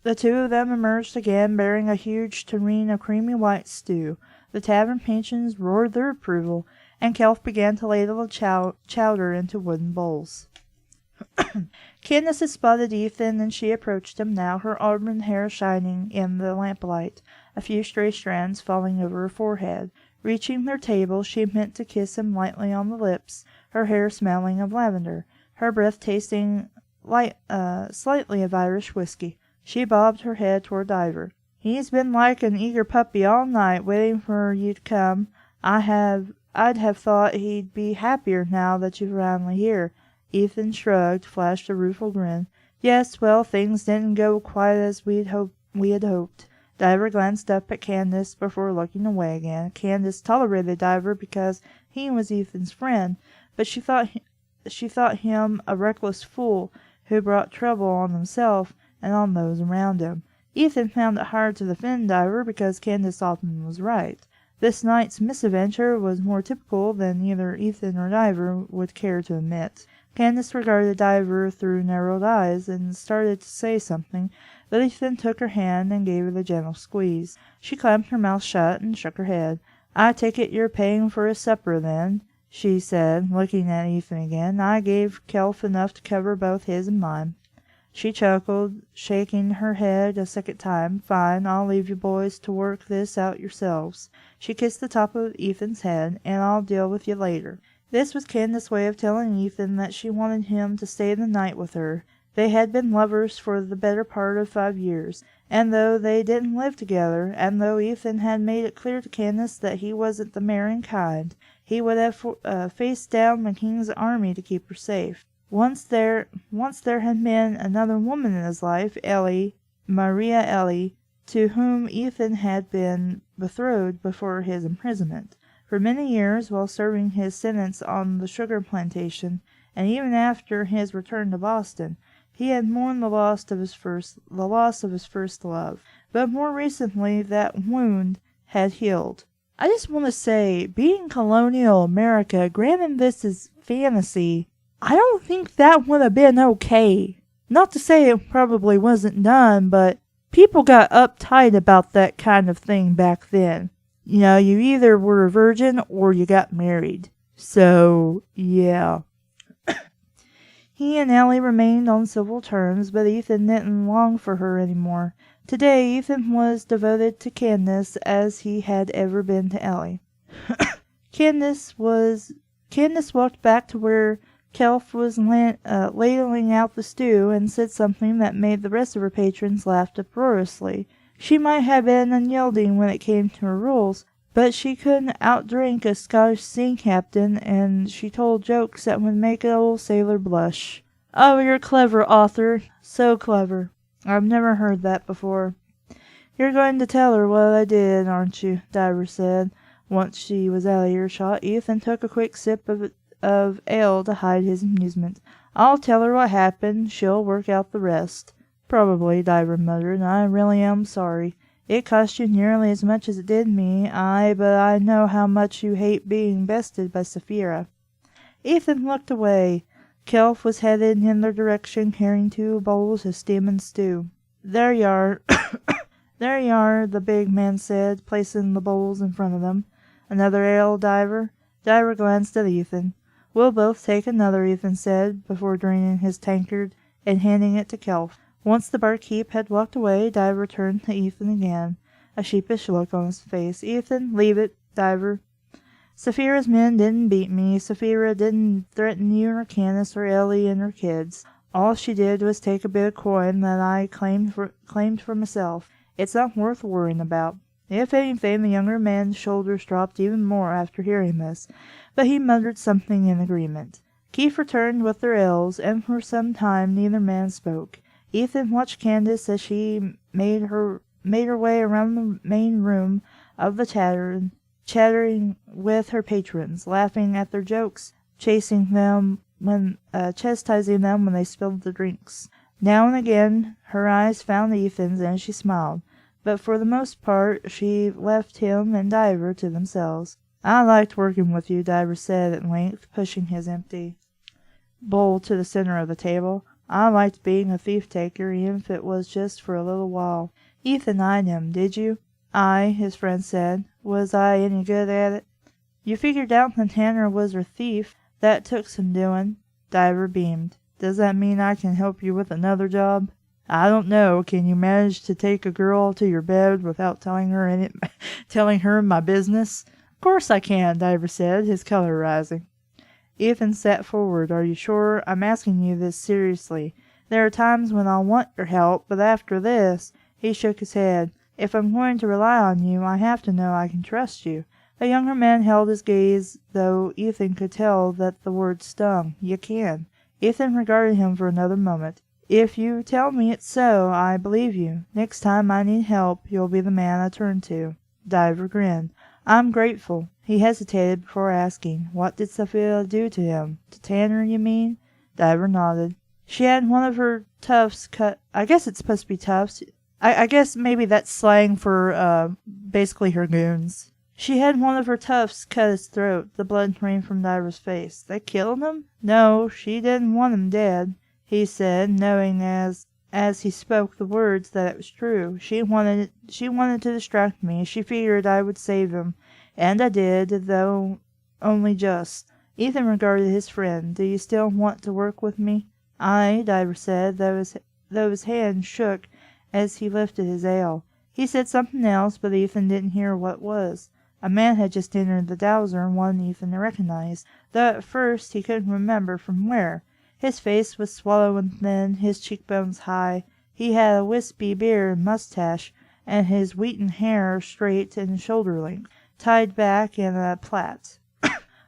the two of them emerged again, bearing a huge tureen of creamy white stew. The tavern patrons roared their approval, and Kelf began to ladle the chowder into wooden bowls. Candace had spotted Ethan, and she approached him now, her auburn hair shining in the lamplight, a few stray strands falling over her forehead. Reaching their table, she meant to kiss him lightly on the lips, her hair smelling of lavender, her breath tasting slightly of Irish whiskey. She bobbed her head toward Diver. He's been like an eager puppy all night, waiting for you to come. I'd have thought he'd be happier now that you're finally here. Ethan shrugged, flashed a rueful grin. Yes, well, things didn't go quite as we had hoped. Diver glanced up at Candace before looking away again. Candace tolerated Diver because he was Ethan's friend, but she thought him a reckless fool who brought trouble on himself and on those around him. Ethan found it hard to defend Diver because Candace often was right. This night's misadventure was more typical than either Ethan or Diver would care to admit. Candace regarded Diver through narrowed eyes and started to say something, but Ethan took her hand and gave it a gentle squeeze. She clamped her mouth shut and shook her head. I take it you're paying for his supper, then, she said, looking at Ethan again. I gave Kelf enough to cover both his and mine. She chuckled, shaking her head a second time. Fine, I'll leave you boys to work this out yourselves. She kissed the top of Ethan's head, and I'll deal with you later. This was Candace's way of telling Ethan that she wanted him to stay the night with her. They had been lovers for the better part of 5 years, and though they didn't live together, and though Ethan had made it clear to Candace that he wasn't the marrying kind, he would have faced down the king's army to keep her safe. Once there had been another woman in his life, Maria Ellie, to whom Ethan had been betrothed before his imprisonment. For many years, while serving his sentence on the sugar plantation, and even after his return to Boston, he had mourned the loss of his first love. But more recently, that wound had healed. I just want to say, being colonial America, granted this is fantasy, I don't think that would have been okay. Not to say it probably wasn't done, but people got uptight about that kind of thing back then. You know, you either were a virgin or you got married. So, yeah. He and Ellie remained on civil terms, but Ethan didn't long for her anymore. Today, Ethan was devoted to Candace as he had ever been to Ellie. Candace walked back to where Kelf was ladling out the stew and said something that made the rest of her patrons laugh uproariously. She might have been unyielding when it came to her rules, but she couldn't outdrink a Scottish sea captain, and she told jokes that would make an old sailor blush. Oh, you're clever, author. So clever. I've never heard that before. You're going to tell her what I did, aren't you? Diver said. Once she was out of earshot, Ethan took a quick sip of ale to hide his amusement. "I'll tell her what happened. She'll work out the rest." "Probably," Diver muttered. "I really am sorry. It cost you nearly as much as it did me. But I know how much you hate being bested by Sapphira." Ethan looked away. Kelf was headed in their direction, carrying 2 bowls of steaming stew. "There you are." "There you are," the big man said, placing the bowls in front of them. "Another ale, Diver?" Diver glanced at Ethan. "We'll both take another," Ethan said, before draining his tankard and handing it to Kelf. Once the barkeep had walked away, Diver turned to Ethan again, a sheepish look on his face. "Ethan, leave it, Diver. Sapphira's men didn't beat me. Sapphira didn't threaten you or Candace or Ellie and her kids. All she did was take a bit of coin that I claimed for myself. It's not worth worrying about." If anything, the younger man's shoulders dropped even more after hearing this, but he muttered something in agreement. Keith returned with their ales, and for some time neither man spoke. Ethan watched Candace as she made her way around the main room of the tavern, chattering with her patrons, laughing at their jokes, chastising them when they spilled the drinks. Now and again her eyes found Ethan's, and she smiled, but for the most part she left him and Diver to themselves. "I liked working with you," Diver said at length, pushing his empty bowl to the center of the table. "I liked being a thief-taker, even if it was just for a little while." Ethan eyed him. "Did you?" "Aye," his friend said. "Was I any good at it?" "You figured out that Tanner was her thief. That took some doing." Diver beamed. "Does that mean I can help you with another job?" "I don't know. Can you manage to take a girl to your bed without telling her my business?" "Of course I can," Diver said, his color rising. Ethan sat forward. "Are you sure? I'm asking you this seriously. There are times when I'll want your help, but after this—" He shook his head. "If I'm going to rely on you, I have to know I can trust you." The younger man held his gaze, though Ethan could tell that the words stung. "You can." Ethan regarded him for another moment. "If you tell me it's so, I believe you. Next time I need help, you'll be the man I turn to." Diver grinned. "I'm grateful." He hesitated before asking, "What did Sapphira do to him? To Tanner, you mean?" Diver nodded. "She had one of her tufts cut—" I guess it's supposed to be tufts. I guess maybe that's slang for, basically her goons. "She had one of her tufts cut his throat." The blood rained from Diver's face. "They killed him?" "No, she didn't want him dead," he said, knowing as he spoke the words that it was true. She wanted to distract me. She figured I would save him. And I did, though only just." Ethan regarded his friend. "Do you still want to work with me?" "Aye," Diver said, though his hand shook as he lifted his ale. He said something else, but Ethan didn't hear what it was. A man had just entered the dowser, and one Ethan recognized, though at first he couldn't remember from where. His face was sallow and thin, his cheekbones high. He had a wispy beard and mustache, and his wheaten hair, straight and shoulder-length, tied back in a plait,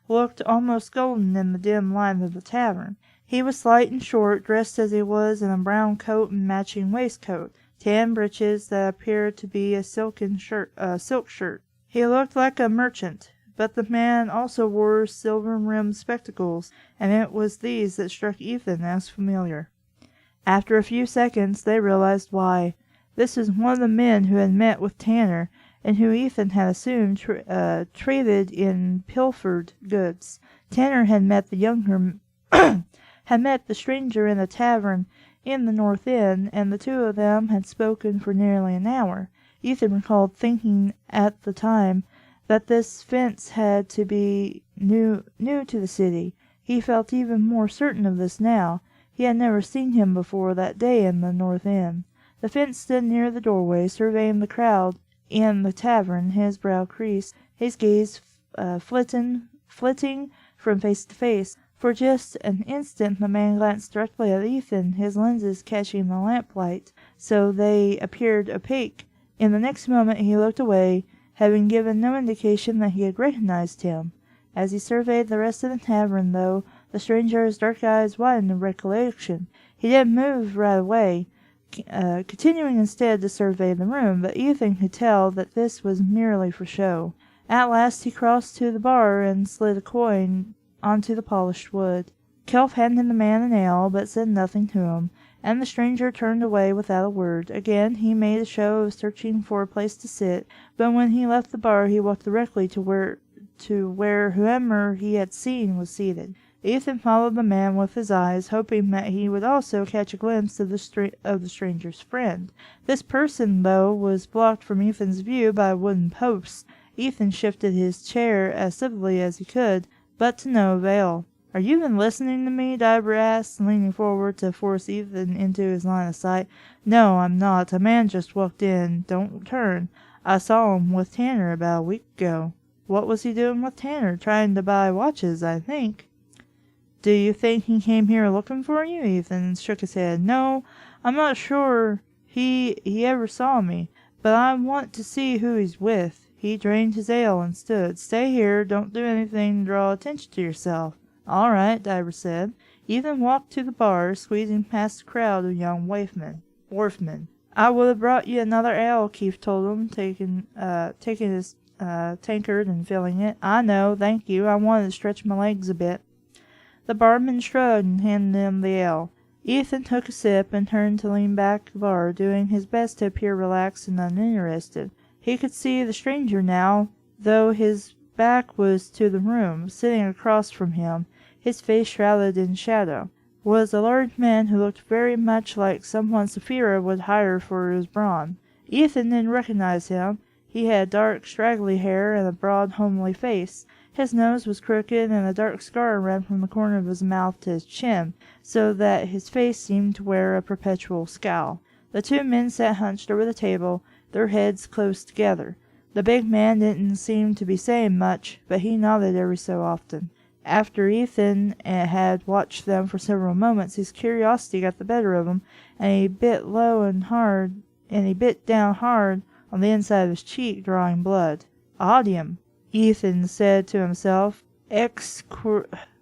looked almost golden in the dim light of the tavern. He was slight and short, dressed as he was in a brown coat and matching waistcoat, tan breeches that appeared to be a silk shirt. He looked like a merchant, but the man also wore silver-rimmed spectacles, and it was these that struck Ethan as familiar. After a few seconds they realized why. This was one of the men who had met with Tanner, and who Ethan had assumed traded in pilfered goods. Tanner had met the stranger in the tavern in the North End, and the two of them had spoken for nearly an hour. Ethan recalled thinking at the time that this fence had to be new to the city. He felt even more certain of this now. He had never seen him before that day in the North End. The fence stood near the doorway, surveying the crowd in the tavern, his brow creased, his gaze flitting from face to face. For just an instant the man glanced directly at Ethan, his lenses catching the lamplight, so they appeared opaque. In the next moment he looked away, having given no indication that he had recognized him. As he surveyed the rest of the tavern, though, the stranger's dark eyes widened in recollection. He didn't move right away, continuing instead to survey the room, but Ethan could tell that this was merely for show. At last he crossed to the bar and slid a coin onto the polished wood. Kelp handed the man an ale, but said nothing to him, and the stranger turned away without a word. Again he made a show of searching for a place to sit, but when he left the bar he walked directly to where whoever he had seen was seated. Ethan followed the man with his eyes, hoping that he would also catch a glimpse of the stranger's friend. This person, though, was blocked from Ethan's view by a wooden post. Ethan shifted his chair as civilly as he could, but to no avail. "Are you even listening to me?" Diver asked, leaning forward to force Ethan into his line of sight. "No, I'm not. A man just walked in. Don't turn. I saw him with Tanner about a week ago." "What was he doing with Tanner? Trying to buy watches, I think." "Do you think he came here looking for you?" Ethan shook his head. "No, I'm not sure he ever saw me, but I want to see who he's with." He drained his ale and stood. "Stay here. Don't do anything to draw attention to yourself." "All right," Diver said. Ethan walked to the bar, squeezing past a crowd of young wharfmen. "I would have brought you another ale," Keith told him, taking his tankard and filling it. "I know, thank you. I wanted to stretch my legs a bit." The barman shrugged and handed him the ale. Ethan took a sip and turned to lean back the bar, doing his best to appear relaxed and uninterested. He could see the stranger now, though his back was to the room. Sitting across from him, his face shrouded in shadow, was a large man who looked very much like someone Sapphira would hire for his brawn. Ethan didn't recognize him. He had dark, straggly hair and a broad, homely face. His nose was crooked, and a dark scar ran from the corner of his mouth to his chin, so that his face seemed to wear a perpetual scowl. The two men sat hunched over the table, their heads close together. The big man didn't seem to be saying much, but he nodded every so often. After Ethan had watched them for several moments, his curiosity got the better of him, and he bit down hard on the inside of his cheek, drawing blood. "Odium," Ethan said to himself.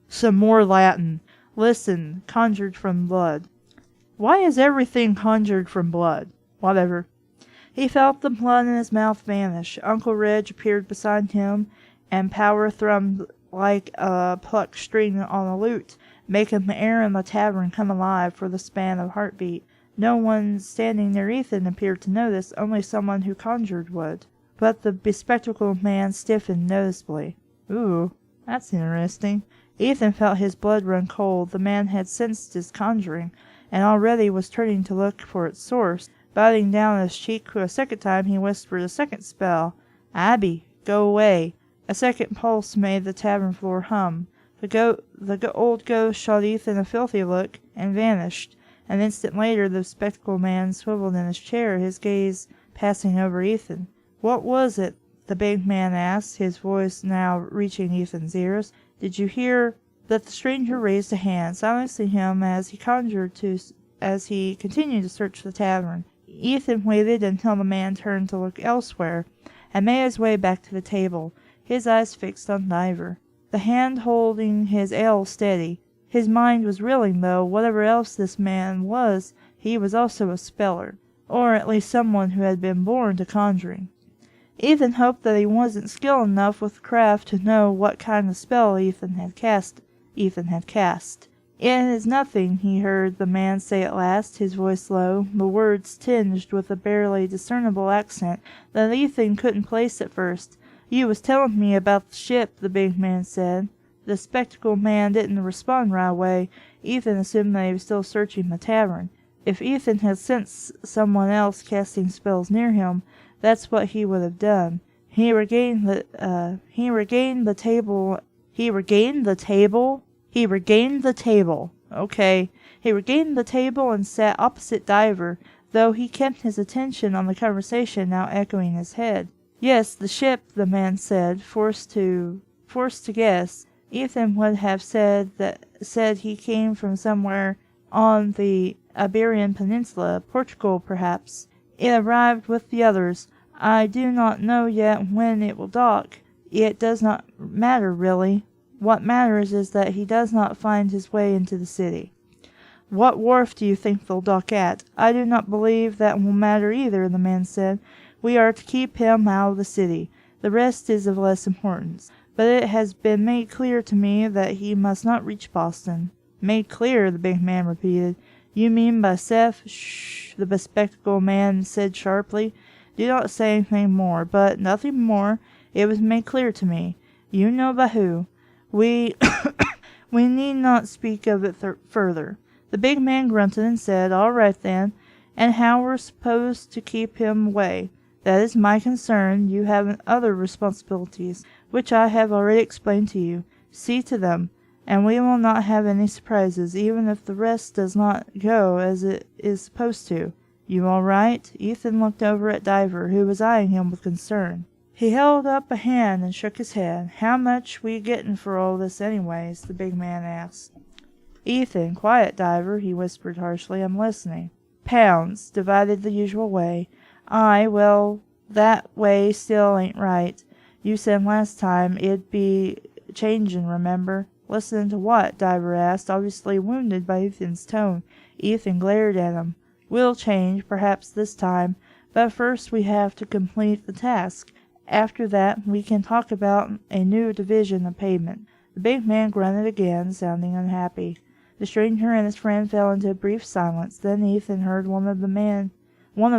Some more Latin. Listen, conjured from blood. Why is everything conjured from blood? Whatever. He felt the blood in his mouth vanish. Uncle Reg appeared beside him, and power thrummed like a plucked string on a lute, making the air in the tavern come alive for the span of heartbeat. No one standing near Ethan appeared to notice, only someone who conjured would. But the bespectacled man stiffened noticeably. "Ooh, that's interesting." Ethan felt his blood run cold. The man had sensed his conjuring, and already was turning to look for its source. Biting down his cheek a second time, he whispered a second spell. "Abby, go away." A second pulse made the tavern floor hum. The old ghost shot Ethan a filthy look, and vanished. An instant later, the spectacled man swiveled in his chair, his gaze passing over Ethan. "What was it?" the big man asked, his voice now reaching Ethan's ears. "Did you hear?" But the stranger raised a hand, silencing him as he continued to search the tavern. Ethan waited until the man turned to look elsewhere, and made his way back to the table, his eyes fixed on Diver, the hand holding his ale steady. His mind was reeling, though. Whatever else this man was, he was also a speller, or at least someone who had been born to conjuring. Ethan hoped that he wasn't skilled enough with craft to know what kind of spell Ethan had cast. "It is nothing," he heard the man say at last, his voice low, the words tinged with a barely discernible accent that Ethan couldn't place at first. "You was telling me about the ship," the big man said. The spectacled man didn't respond right away. Ethan assumed that he was still searching the tavern. If Ethan had sensed someone else casting spells near him, that's what he would have done. He regained the table. Okay. He regained the table and sat opposite Diver, though he kept his attention on the conversation now echoing his head. "Yes, the ship," the man said, forced to guess. Ethan would have said he came from somewhere on the Iberian Peninsula, Portugal perhaps. "It arrived with the others. I do not know yet when it will dock. It does not matter really. What matters is that he does not find his way into the city." "What wharf do you think they'll dock at?" "I do not believe that will matter either," the man said. "We are to keep him out of the city. The rest is of less importance. But it has been made clear to me that he must not reach Boston." "Made clear," the big man repeated. "You mean by Seth?" "Shh," the bespectacled man said sharply. "Do not say anything more, but nothing more. It was made clear to me. You know by who. We we need not speak of it further." The big man grunted and said, "All right then. And how we're supposed to keep him away? That is my concern. You have other responsibilities, which I have already explained to you. See to them, and we will not have any surprises, even if the rest does not go as it is supposed to. You all right?" Ethan looked over at Diver, who was eyeing him with concern. He held up a hand and shook his head. "How much we gettin' for all this anyways?" the big man asked. "Ethan, quiet, Diver," he whispered harshly. "I'm listening." "Pounds, divided the usual way." "Aye, well, that way still ain't right. You said last time it'd be changin', remember?" "Listening to what?" Diver asked, obviously wounded by Ethan's tone. Ethan glared at him. "We'll change, perhaps this time, but first we have to complete the task. After that we can talk about a new division of payment." The big man grunted again, sounding unhappy. The stranger and his friend fell into a brief silence. Then Ethan heard one of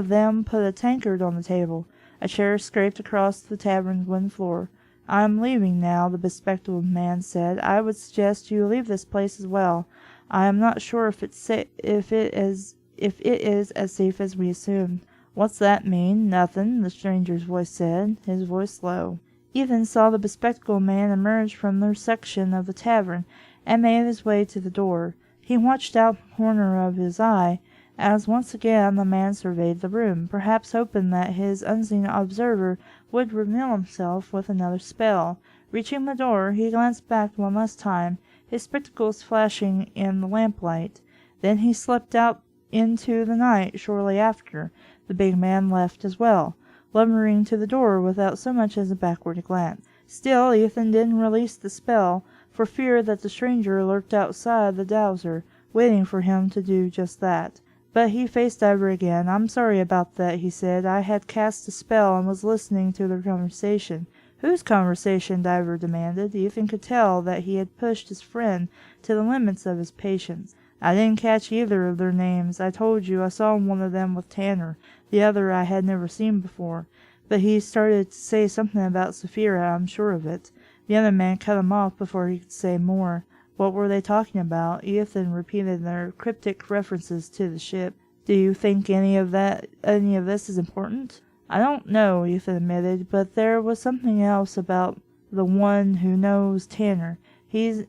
them put a tankard on the table. A chair scraped across the tavern's wooden floor. "I am leaving now," the bespectacled man said. "I would suggest you leave this place as well. I am not sure if it is as safe as we assumed." "What's that mean?" "Nothin'," the stranger's voice said, his voice low. Ethan saw the bespectacled man emerge from their section of the tavern and made his way to the door. He watched out the corner of his eye as once again the man surveyed the room, perhaps hoping that his unseen observer would reveal himself with another spell. Reaching the door, he glanced back one last time, his spectacles flashing in the lamplight. Then he slipped out into the night shortly after. The big man left as well, lumbering to the door without so much as a backward glance. Still, Ethan didn't release the spell, for fear that the stranger lurked outside the dowser, waiting for him to do just that. But he faced Diver again. "I'm sorry about that," he said. "I had cast a spell and was listening to their conversation." "Whose conversation?" Diver demanded. Ethan could tell that he had pushed his friend to the limits of his patience. "I didn't catch either of their names. I told you I saw one of them with Tanner. The other I had never seen before. But he started to say something about Sapphira, I'm sure of it." The other man cut him off before he could say more. "What were they talking about?" Ethan repeated their cryptic references to the ship. "Do you think any of this is important?" "I don't know," Ethan admitted, "but there was something else about the one who knows Tanner. He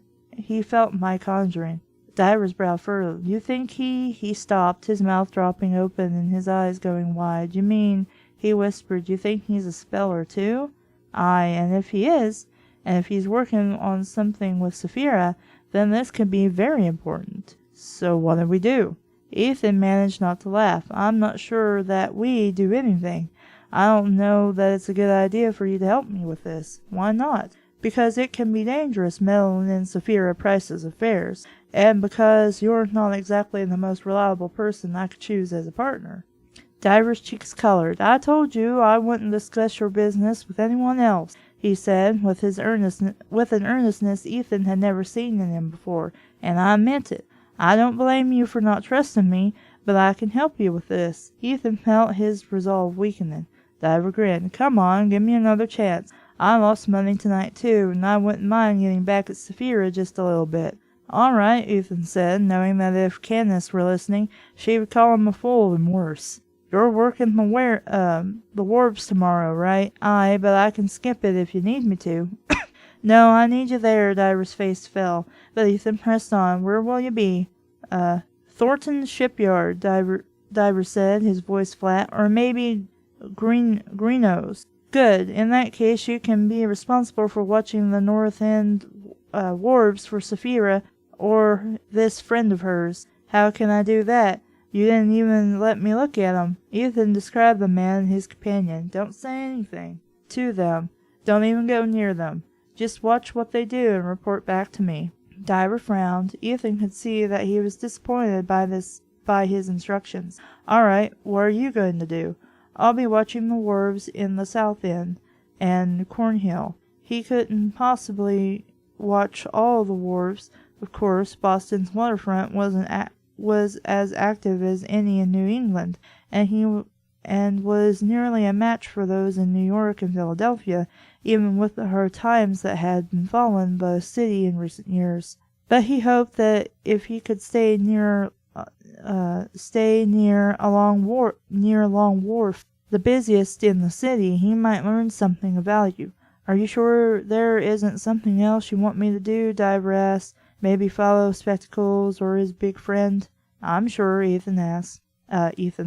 felt my conjuring." Diver's brow furrowed. "You think he stopped, his mouth dropping open and his eyes going wide. "You mean," he whispered, "you think he's a speller too?" "Aye, and if he is, and if he's working on something with Sapphira, then this could be very important." "So what do we do?" Ethan managed not to laugh. "I'm not sure that we do anything. I don't know that it's a good idea for you to help me with this." "Why not?" "Because it can be dangerous meddling in Sapphira Price's affairs, and because you're not exactly the most reliable person I could choose as a partner." Diver's cheeks colored. "I told you I wouldn't discuss your business with anyone else," he said, with an earnestness Ethan had never seen in him before, "and I meant it. I don't blame you for not trusting me, but I can help you with this." Ethan felt his resolve weakening. Diver grinned. "Come on, give me another chance. I lost money tonight too, and I wouldn't mind getting back at Sapphira just a little bit." "All right," Ethan said, knowing that if Candace were listening, she would call him a fool and worse. "You're working the wharves tomorrow, right?" "Aye, but I can skip it if you need me to." "No, I need you there." Diver's face fell, but Ethan pressed on. "Where will you be?" Thornton's shipyard," Diver said, his voice flat. "Or maybe Greeno's." "Good. In that case you can be responsible for watching the North End wharves for Sapphira or this friend of hers." "How can I do that? You didn't even let me look at 'em." Ethan described the man and his companion. "Don't say anything to them. Don't even go near them. Just watch what they do and report back to me." Diver frowned. Ethan could see that he was disappointed by his instructions. "All right, what are you going to do?" "I'll be watching the wharves in the South End. and Cornhill. He couldn't possibly watch all the wharves. Of course, Boston's waterfront was as active as any in New England, and was nearly a match for those in New York and Philadelphia, even with the hard times that had befallen the city in recent years. But he hoped that if he could stay near a long wharf, the busiest in the city, he might learn something of value. "Are you sure there isn't something else you want me to do?" Diver asked. "Maybe follow Spectacles or his big friend?" "I'm sure," Ethan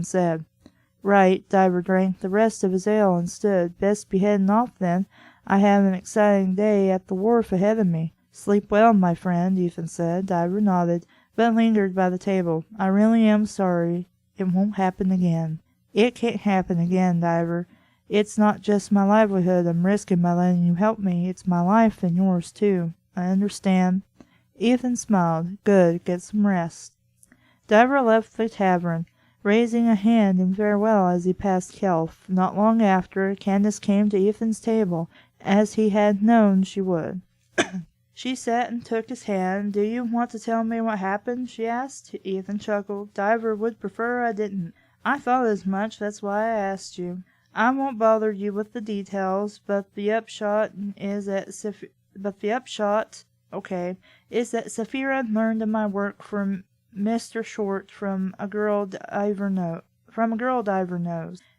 said. "Right." Diver drank the rest of his ale and stood. "Best be heading off then. I have an exciting day at the wharf ahead of me." "Sleep well, my friend," Ethan said. Diver nodded, but lingered by the table. "I really am sorry. It won't happen again." "It can't happen again, Diver. It's not just my livelihood I'm risking by letting you help me. It's my life and yours, too." "I understand." Ethan smiled. "Good. Get some rest." Diver left the tavern, raising a hand in farewell as he passed Kelf. Not long after, Candace came to Ethan's table, as he had known she would. She sat and took his hand. "Do you want to tell me what happened?" she asked. Ethan chuckled. "Diver would prefer I didn't. I thought as much. That's why I asked you. I won't bother you with the details, but the upshot is that Sapphira learned of my work from Mr. Short from a girl Diver knows,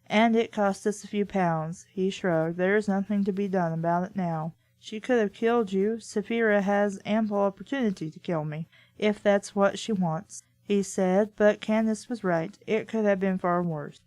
and it cost us a few pounds." He shrugged. "There's nothing to be done about it now. She could have killed you. Sapphira has ample opportunity to kill me, if that's what she wants," he said, but Candace was right. It could have been far worse.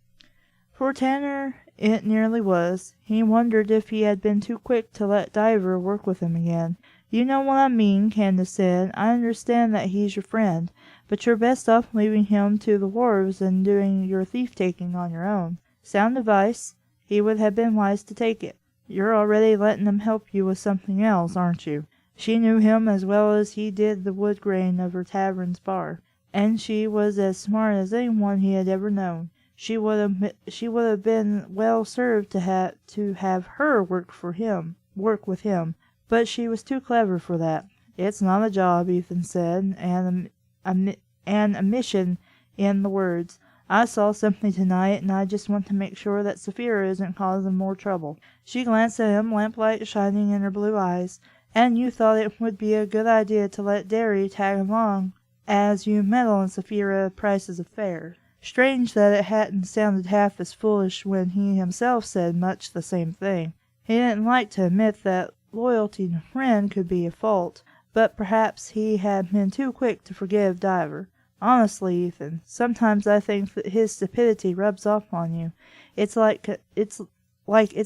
For Tanner, it nearly was. He wondered if he had been too quick to let Diver work with him again. "You know what I mean," Candace said. "I understand that he's your friend, but you're best off leaving him to the wharves and doing your thief-taking on your own." Sound advice. He would have been wise to take it. "You're already letting him help you with something else, aren't you?" She knew him as well as he did the wood grain of her tavern's bar, and she was as smart as anyone he had ever known. She would have been well served to have her work with him, but she was too clever for that. "It's not a job," Ethan said, and a mission in the words. "I saw something tonight, and I just want to make sure that Sapphira isn't causing more trouble." She glanced at him, lamplight shining in her blue eyes. "And you thought it would be a good idea to let Derry tag along as you meddle in Sapphira Price's affairs." Strange that it hadn't sounded half as foolish when he himself said much the same thing. He didn't like to admit that loyalty to a friend could be a fault, but perhaps he had been too quick to forgive Diver. "Honestly, Ethan, sometimes I think that his stupidity rubs off on you. It's like it's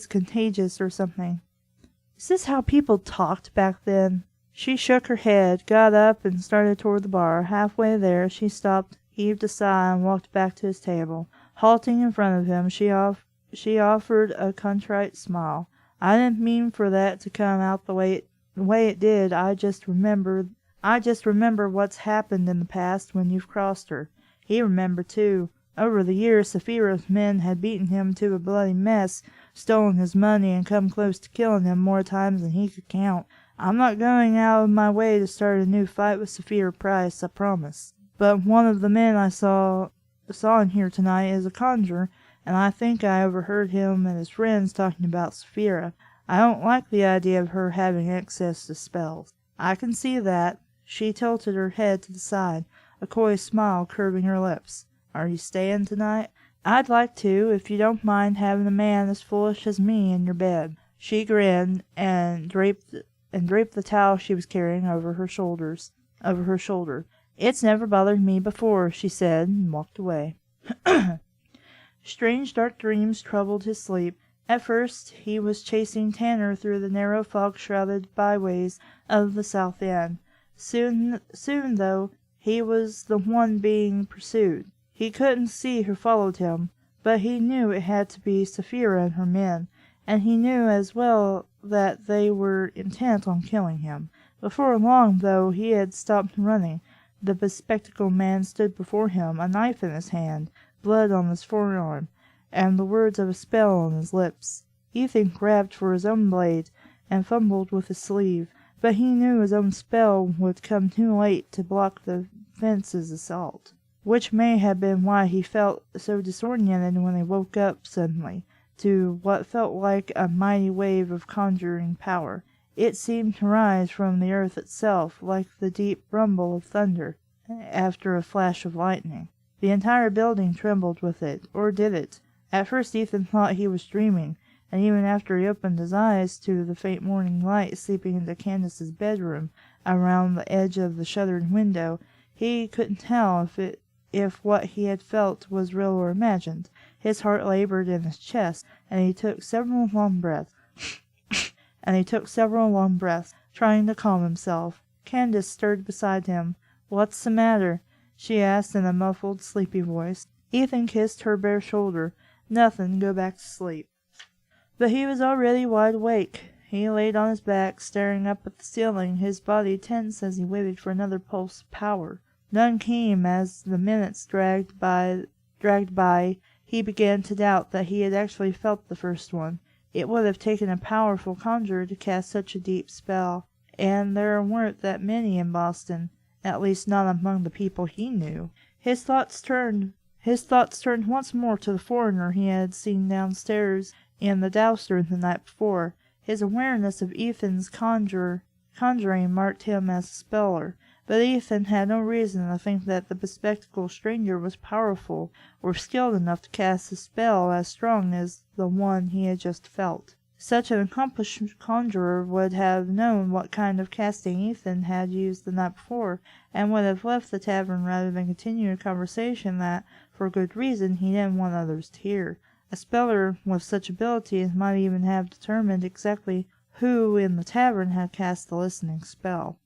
contagious or something." "Is this how people talked back then?" She shook her head, got up, and started toward the bar. Halfway there, she stopped, heaved a sigh, and walked back to his table. Halting in front of him, she offered a contrite smile. "I didn't mean for that to come out the way it did. I just remember what's happened in the past when you've crossed her." He remembered, too. Over the years, Sapphira's men had beaten him to a bloody mess, stolen his money, and come close to killing him more times than he could count. "I'm not going out of my way to start a new fight with Sapphira Price, I promise. But one of the men I saw in here tonight is a conjurer, and I think I overheard him and his friends talking about Sapphira. I don't like the idea of her having access to spells." "I can see that." She tilted her head to the side, a coy smile curving her lips. "Are you staying tonight?" "I'd like to, if you don't mind having a man as foolish as me in your bed." She grinned and draped the towel she was carrying over her shoulder. "It's never bothered me before," she said, and walked away. Strange dark dreams troubled his sleep. At first he was chasing Tanner through the narrow fog-shrouded byways of the South End. Soon, though, he was the one being pursued. He couldn't see who followed him, but he knew it had to be Sapphira and her men, and he knew as well that they were intent on killing him. Before long, though, he had stopped running. The bespectacled man stood before him, a knife in his hand, blood on his forearm, and the words of a spell on his lips. Ethan grabbed for his own blade and fumbled with his sleeve, but he knew his own spell would come too late to block the fence's assault, which may have been why he felt so disoriented when he woke up suddenly to what felt like a mighty wave of conjuring power. It seemed to rise from the earth itself, like the deep rumble of thunder after a flash of lightning. The entire building trembled with it, or did it? At first Ethan thought he was dreaming, and even after he opened his eyes to the faint morning light seeping into Candace's bedroom around the edge of the shuttered window, he couldn't tell if what he had felt was real or imagined. His heart labored in his chest, and he took several long breaths, trying to calm himself. Candace stirred beside him. "What's the matter?" she asked in a muffled, sleepy voice. Ethan kissed her bare shoulder. "Nothing. Go back to sleep." But he was already wide awake. He laid on his back, staring up at the ceiling, his body tense as he waited for another pulse of power. None came. As the minutes dragged by, he began to doubt that he had actually felt the first one. It would have taken a powerful conjurer to cast such a deep spell, and there weren't that many in Boston, at least not among the people he knew. His thoughts turned once more to the foreigner he had seen downstairs in the Dowster the night before. His awareness of Ethan's conjuring marked him as a speller, but Ethan had no reason to think that the bespectacled stranger was powerful or skilled enough to cast a spell as strong as the one he had just felt. Such an accomplished conjurer would have known what kind of casting Ethan had used the night before, and would have left the tavern rather than continue a conversation that, for good reason, he didn't want others to hear. A speller with such abilities might even have determined exactly who in the tavern had cast the listening spell.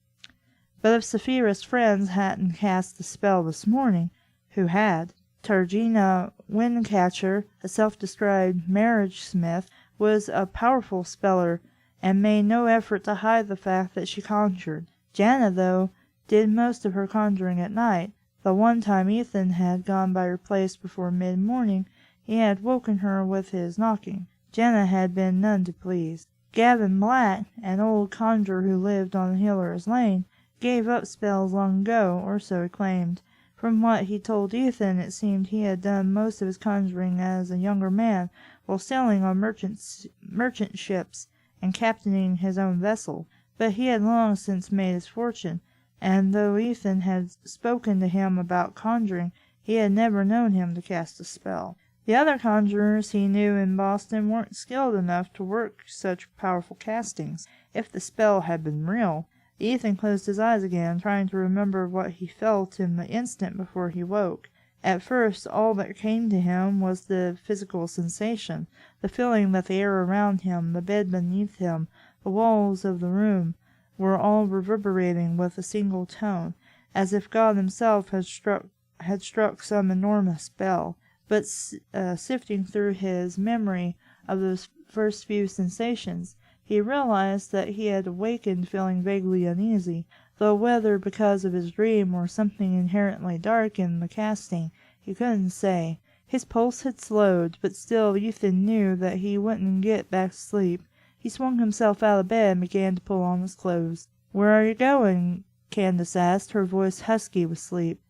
But if Sapphira's friends hadn't cast the spell this morning, who had? Targina Windcatcher, a self-described marriage smith, was a powerful speller, and made no effort to hide the fact that she conjured. Jana, though, did most of her conjuring at night. The one time Ethan had gone by her place before mid-morning, he had woken her with his knocking. Jana had been none to please. Gavin Black, an old conjurer who lived on Hiller's Lane, gave up spells long ago, or so he claimed. From what he told Ethan, it seemed he had done most of his conjuring as a younger man, while sailing on merchant ships and captaining his own vessel. But he had long since made his fortune, and though Ethan had spoken to him about conjuring, he had never known him to cast a spell. The other conjurers he knew in Boston weren't skilled enough to work such powerful castings. If the spell had been real, Ethan closed his eyes again, trying to remember what he felt in the instant before he woke. At first, all that came to him was the physical sensation, the feeling that the air around him, the bed beneath him, the walls of the room, were all reverberating with a single tone, as if God himself had struck some enormous spell. But sifting through his memory of those first few sensations, he realized that he had awakened feeling vaguely uneasy, though whether because of his dream or something inherently dark in the casting, he couldn't say. His pulse had slowed, but still Ethan knew that he wouldn't get back to sleep. He swung himself out of bed and began to pull on his clothes. "Where are you going?" Candace asked, her voice husky with sleep.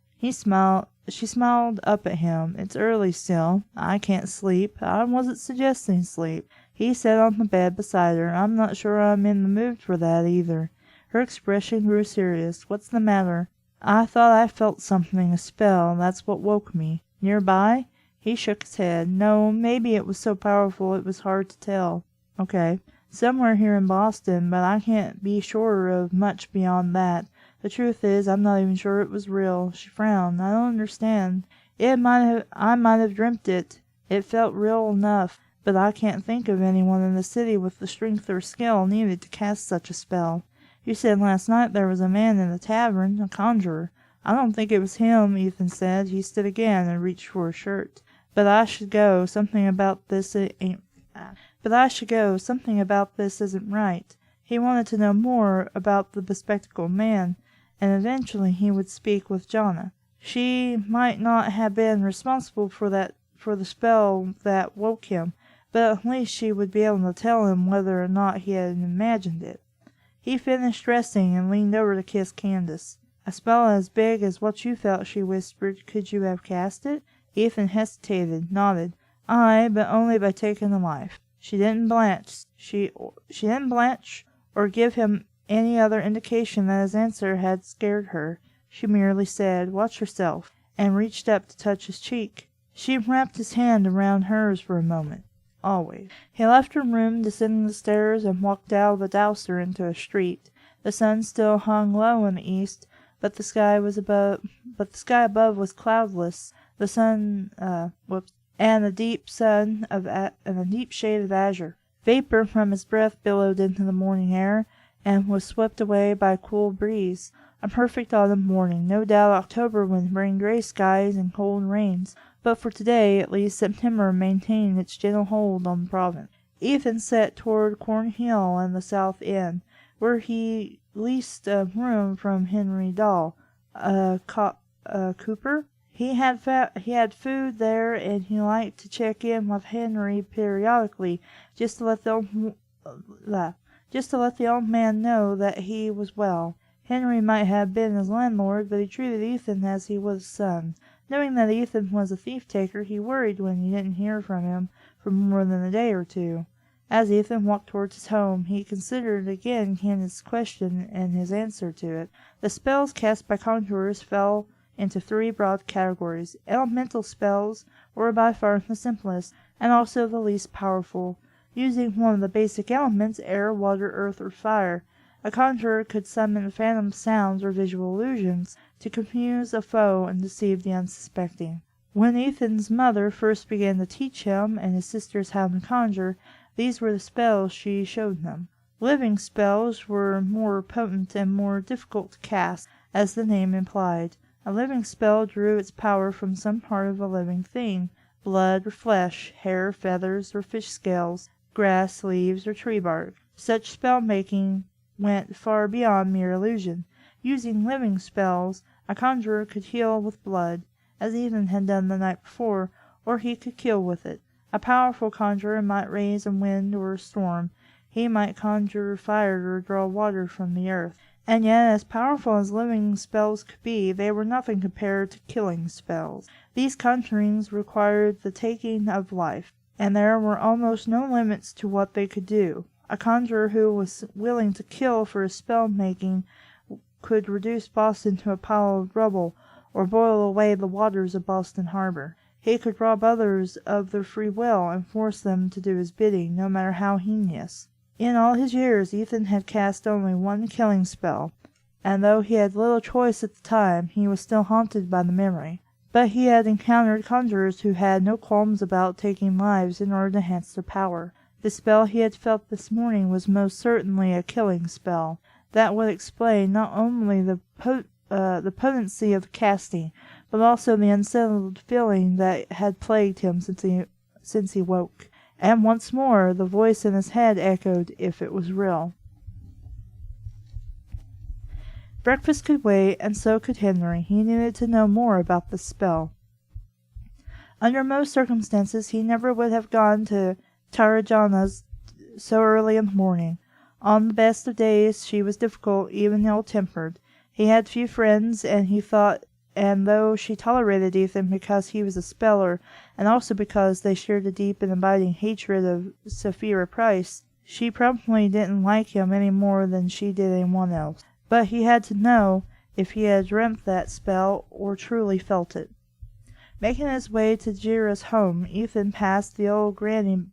She smiled up at him. "It's early still. I can't sleep. I wasn't suggesting sleep." He sat on the bed beside her. "I'm not sure I'm in the mood for that either." Her expression grew serious. "What's the matter?" "I thought I felt something, a spell. That's what woke me." "Nearby?" He shook his head. "No, maybe it was so powerful it was hard to tell." "Okay. Somewhere here in Boston, but I can't be sure of much beyond that. The truth is, I'm not even sure it was real." She frowned. "I don't understand. I might have dreamt it. It felt real enough, but I can't think of anyone in the city with the strength or skill needed to cast such a spell. You said last night there was a man in the tavern, a conjurer." "I don't think it was him," Ethan said. He stood again and reached for his shirt. "But I should go. Something about this isn't right." He wanted to know more about the bespectacled man, and eventually he would speak with Jana. She might not have been responsible for the spell that woke him, but at least she would be able to tell him whether or not he had imagined it. He finished dressing and leaned over to kiss Candace. "A spell as big as what you felt," she whispered. "Could you have cast it?" Ethan hesitated, nodded. "Aye, but only by taking a life." She didn't blanch. She didn't blanch or give him any other indication that his answer had scared her. She merely said, "Watch yourself," and reached up to touch his cheek. She wrapped his hand around hers for a moment. Always. He left her room, descended the stairs, and walked out of the Dowser into a street. The sun still hung low in the east, but the sky above was cloudless. The sun, and a deep shade of azure. Vapor from his breath billowed into the morning air, and was swept away by a cool breeze. A perfect autumn morning. No doubt October would bring grey skies and cold rains, but for today, at least, September maintained its gentle hold on the province. Ethan set toward Cornhill and the South End, where he leased a room from Henry Dahl, a cooper. He had food there, and he liked to check in with Henry periodically, just to let the old man know that he was well. Henry might have been his landlord, but he treated Ethan as he was a son. Knowing that Ethan was a thief-taker, he worried when he didn't hear from him for more than a day or two. As Ethan walked towards his home, he considered again Candace's question and his answer to it. The spells cast by conjurers fell into three broad categories. Elemental spells were by far the simplest, and also the least powerful. Using one of the basic elements, air, water, earth, or fire, a conjurer could summon phantom sounds or visual illusions to confuse a foe and deceive the unsuspecting. When Ethan's mother first began to teach him and his sisters how to conjure, these were the spells she showed them. Living spells were more potent and more difficult to cast, as the name implied. A living spell drew its power from some part of a living thing, blood or flesh, hair, feathers, or fish scales, grass, leaves, or tree bark. Such spell-making went far beyond mere illusion. Using living spells, a conjurer could heal with blood, as Ethan had done the night before, or he could kill with it. A powerful conjurer might raise a wind or a storm. He might conjure fire or draw water from the earth. And yet, as powerful as living spells could be, they were nothing compared to killing spells. These conjurings required the taking of life, and there were almost no limits to what they could do. A conjurer who was willing to kill for his spell-making could reduce Boston to a pile of rubble, or boil away the waters of Boston Harbor. He could rob others of their free will and force them to do his bidding, no matter how heinous. In all his years, Ethan had cast only one killing spell, and though he had little choice at the time, he was still haunted by the memory. But he had encountered conjurers who had no qualms about taking lives in order to enhance their power. The spell he had felt this morning was most certainly a killing spell. That would explain not only the potency of the casting, but also the unsettled feeling that had plagued him since he woke. And once more the voice in his head echoed, if it was real. Breakfast could wait, and so could Henry. He needed to know more about the spell. Under most circumstances he never would have gone to Tarragana's so early in the morning. On the best of days she was difficult, even ill-tempered. He had few friends, and though she tolerated Ethan because he was a speller, and also because they shared a deep and abiding hatred of Sapphira Price, she probably didn't like him any more than she did anyone else. But he had to know if he had dreamt that spell or truly felt it. Making his way to Jira's home, Ethan passed the old granary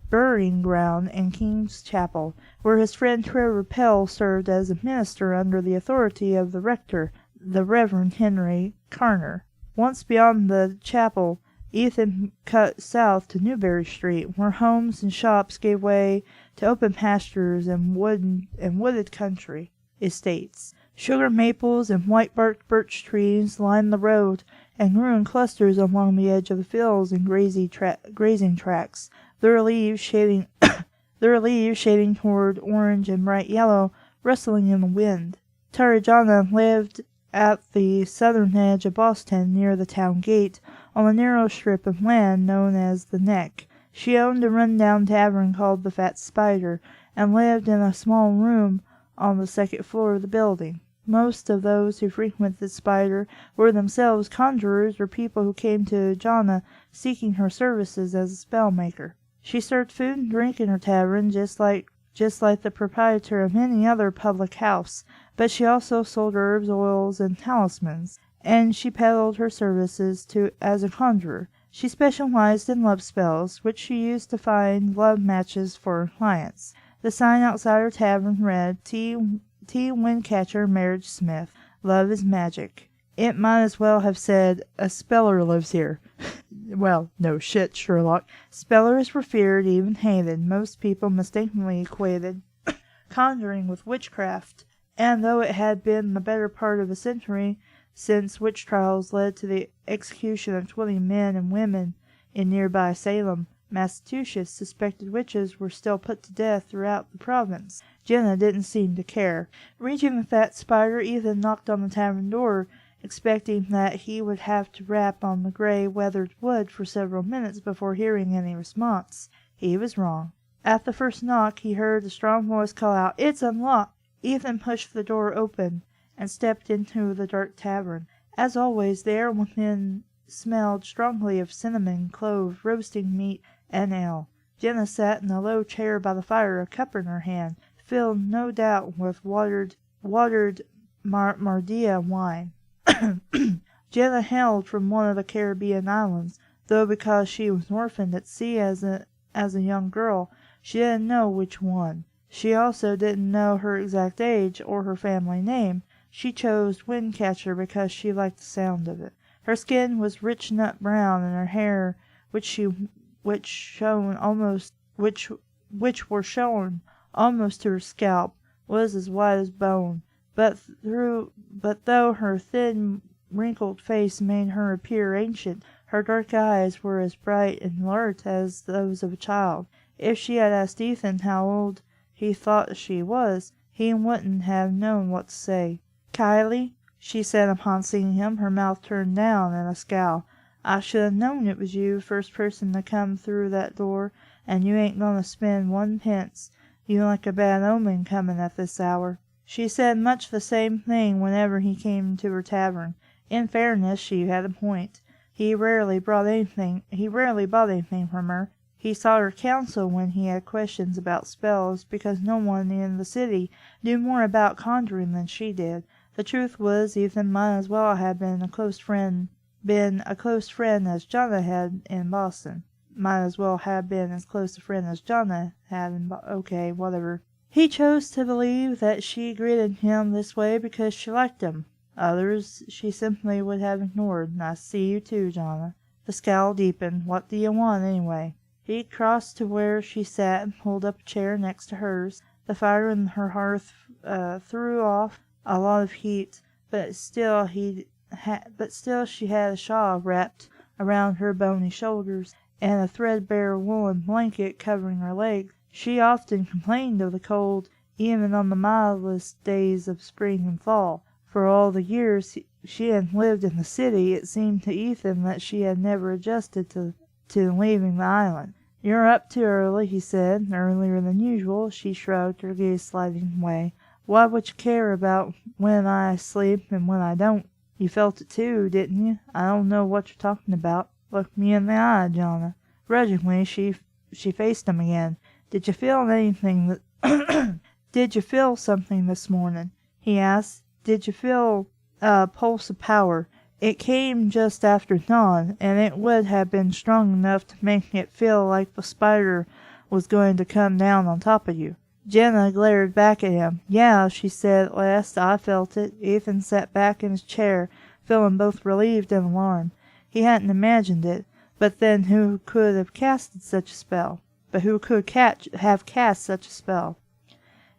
burying ground in King's Chapel, where his friend Trevor Pell served as a minister under the authority of the rector, the Reverend Henry Carner. Once beyond the chapel, Ethan cut south to Newberry Street, where homes and shops gave way to open pastures and wooded country estates. Sugar maples and white-barked birch trees lined the road and grew in clusters along the edge of the fields and grazing tracts, their leaves shading toward orange and bright yellow, rustling in the wind. Tarragana lived at the southern edge of Boston, near the town gate, on a narrow strip of land known as the Neck. She owned a run-down tavern called the Fat Spider, and lived in a small room on the second floor of the building. Most of those who frequented the Spider were themselves conjurers or people who came to Jonna seeking her services as a spell maker. She served food and drink in her tavern just like the proprietor of any other public house, but she also sold herbs, oils, and talismans, and she peddled her services as a conjurer. She specialized in love spells, which she used to find love matches for her clients. The sign outside her tavern read, T. Windcatcher, Marriage Smith. Love is magic. It might as well have said, a speller lives here. Well, no shit, Sherlock. Spellers were feared, even hated. Most people mistakenly equated conjuring with witchcraft, and though it had been the better part of a century since witch trials led to the execution of 20 men and women in nearby Salem, Massachusetts, suspected witches were still put to death throughout the province. Jenna didn't seem to care. Reaching the Fat Spider, Ethan knocked on the tavern door, expecting that he would have to rap on the gray, weathered wood for several minutes before hearing any response. He was wrong. At the first knock, he heard a strong voice call out, "It's unlocked!" Ethan pushed the door open and stepped into the dark tavern. As always, the air within smelled strongly of cinnamon, clove, roasting meat, and ale. Jenna sat in a low chair by the fire, a cup in her hand, filled no doubt with watered Mardia wine. Jenna hailed from one of the Caribbean islands, though because she was orphaned at sea as a young girl, she didn't know which one. She also didn't know her exact age or her family name. She chose Windcatcher because she liked the sound of it. Her skin was rich nut brown, and her hair, which were shown almost to her scalp, was as white as bone. But though her thin, wrinkled face made her appear ancient, her dark eyes were as bright and alert as those of a child. If she had asked Ethan how old he thought she was, he wouldn't have known what to say. "Kylie," she said upon seeing him, her mouth turned down in a scowl, "I should have known it was you, first person to come through that door, and you ain't going to spend 1 pence. You like a bad omen coming at this hour." She said much the same thing whenever he came to her tavern. In fairness, she had a point. He rarely bought anything from her. He sought her counsel when he had questions about spells, because no one in the city knew more about conjuring than she did. The truth was, Ethan might as well have been a close friend as Jonna had in Boston. Might as well have been as close a friend as Jonna had in okay, whatever. He chose to believe that she greeted him this way because she liked him. Others she simply would have ignored. "I see you too, Jonna." The scowl deepened. "What do you want, anyway?" He crossed to where she sat and pulled up a chair next to hers. The fire in her hearth threw off a lot of heat, but still she had a shawl wrapped around her bony shoulders, and a threadbare woolen blanket covering her legs. She often complained of the cold, even on the mildest days of spring and fall. For all the years she had lived in the city, it seemed to Ethan that she had never adjusted to leaving the island. "You're up too early," he said, earlier than usual. She shrugged, her gaze sliding away. "Why would you care about when I sleep and when I don't? You felt it too, didn't you? I don't know what you're talking about." "Look me in the eye, Jonna." Grudgingly, she faced him again. "Did you feel something this morning?" he asked. "Did you feel a pulse of power? It came just after dawn, and it would have been strong enough to make it feel like the spider was going to come down on top of you." Jenna glared back at him. "Yeah," she said at last, "I felt it." Ethan sat back in his chair, feeling both relieved and alarmed. He hadn't imagined it, but then who could have cast such a spell?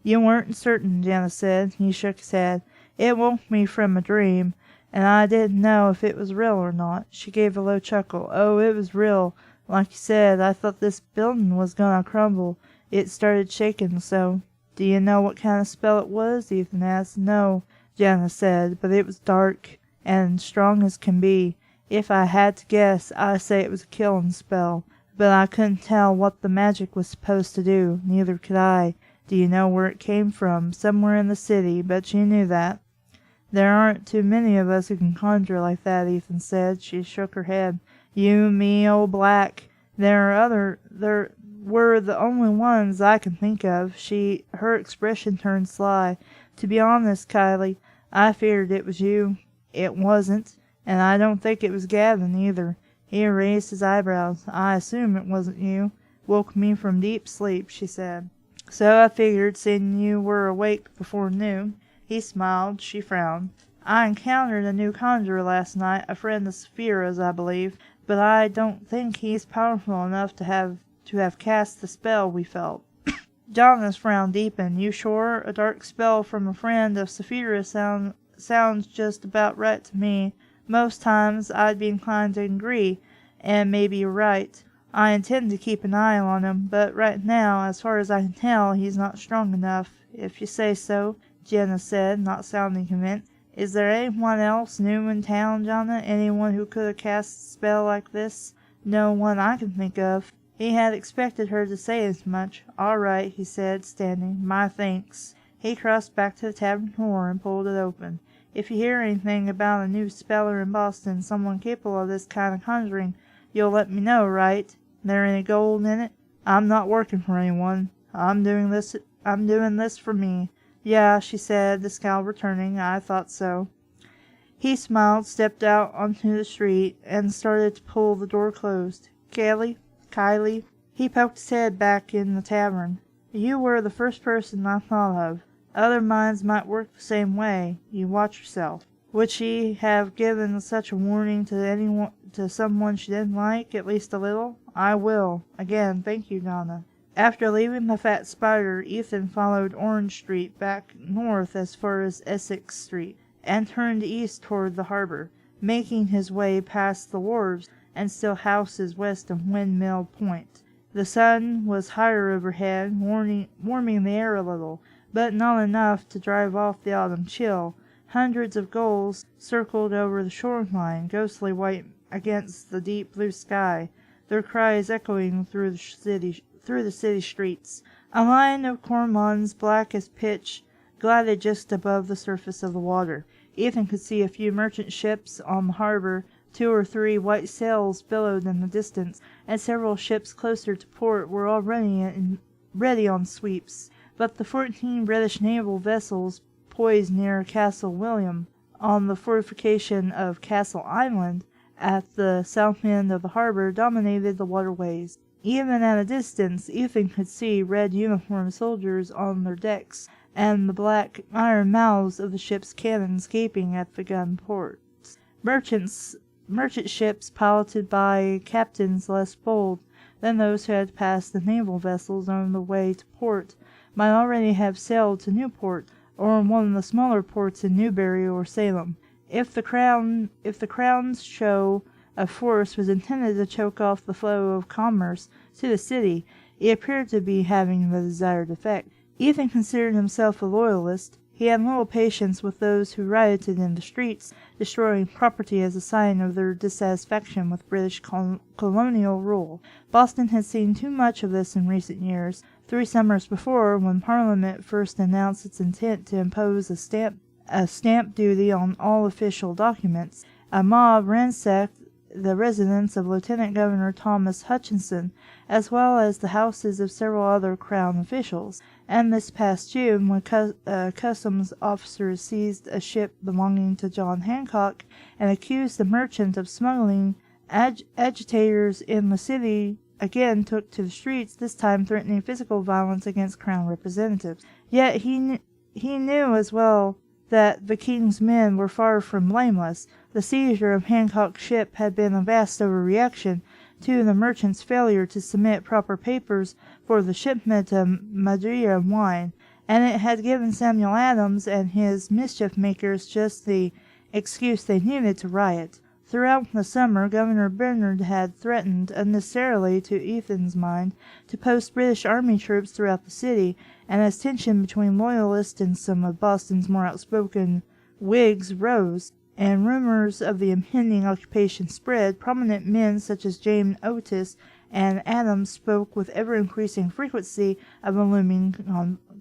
"You weren't certain," Jenna said. He shook his head. "It woke me from a dream, and I didn't know if it was real or not." She gave a low chuckle. "Oh, it was real. Like you said, I thought this building was gonna crumble. It started shaking so." "Do you know what kind of spell it was?" Ethan asked. "No," Jenna said, "but it was dark and strong as can be, If I had to guess, I'd say it was a killing spell, but I couldn't tell what the magic was supposed to do, neither could I. Do you know where it came from? Somewhere in the city, bet you knew that. There aren't too many of us who can conjure like that, Ethan said. She shook her head. You, me, old Black. There were the only ones I can think of. Her expression turned sly. To be honest, Kylie, I feared it was you. It wasn't, and I don't think it was Gavin either. He raised his eyebrows. I assume it wasn't you. Woke me from deep sleep, she said. So I figured, seeing you were awake before noon. He smiled. She frowned. I encountered a new conjurer last night, a friend of Saphira's, I believe, but I don't think he's powerful enough to have cast the spell we felt. Donna's frown deepened. You sure? A dark spell from a friend of Saphira sounds just about right to me. Most times I'd be inclined to agree, and maybe you're right. I intend to keep an eye on him, but right now, as far as I can tell, he's not strong enough. If you say so, Jenna said, not sounding convinced. Is there anyone else new in town, Jonna? Anyone who could have cast a spell like this? No one I can think of. He had expected her to say as much. All right, he said, standing. My thanks. He crossed back to the tavern door and pulled it open. If you hear anything about a new speller in Boston, someone capable of this kind of conjuring, you'll let me know, right? There any gold in it? I'm not working for anyone. I'm doing this for me. Yeah, she said, the scowl returning. I thought so. He smiled, stepped out onto the street, and started to pull the door closed. Kylie. He poked his head back in the tavern. You were the first person I thought of. Other minds might work the same way. You watch yourself. Would she have given such a warning to someone she didn't like, at least a little? I will. Again, thank you, Donna. After leaving the Fat Spider, Ethan followed Orange Street back north as far as Essex Street, and turned east toward the harbor, making his way past the wharves and still houses west of Windmill Point. The sun was higher overhead, warming the air a little, but not enough to drive off the autumn chill. Hundreds of gulls circled over the shoreline, ghostly white against the deep blue sky, their cries echoing through the city streets. A line of cormorants, black as pitch, glided just above the surface of the water. Ethan could see a few merchant ships on the harbor. 2 or 3 white sails billowed in the distance, and several ships closer to port were already ready on sweeps. But the 14 British naval vessels poised near Castle William, on the fortification of Castle Island, at the south end of the harbor, dominated the waterways. Even at a distance, Ethan could see red uniformed soldiers on their decks, and the black iron mouths of the ship's cannons gaping at the gun ports. Merchant ships piloted by captains less bold than those who had passed the naval vessels on the way to port might already have sailed to Newport, or one of the smaller ports in Newbury or Salem. If the Crown's show of force was intended to choke off the flow of commerce to the city, it appeared to be having the desired effect. Ethan considered himself a loyalist. He had little patience with those who rioted in the streets, destroying property as a sign of their dissatisfaction with British colonial rule. Boston had seen too much of this in recent years. 3 summers before, when Parliament first announced its intent to impose a stamp duty on all official documents, a mob ransacked the residence of Lieutenant Governor Thomas Hutchinson, as well as the houses of several other Crown officials. And this past June, when customs officers seized a ship belonging to John Hancock and accused the merchant of smuggling, agitators in the city again took to the streets, this time threatening physical violence against Crown representatives. Yet he knew as well that the King's men were far from blameless. The seizure of Hancock's ship had been a vast overreaction to the merchant's failure to submit proper papers for the shipment of Madeira wine, and it had given Samuel Adams and his mischief-makers just the excuse they needed to riot. Throughout the summer, Governor Bernard had threatened, unnecessarily to Ethan's mind, to post British Army troops throughout the city, and as tension between Loyalists and some of Boston's more outspoken Whigs rose, and rumors of the impending occupation spread. Prominent men such as James Otis and Adams spoke with ever-increasing frequency of a looming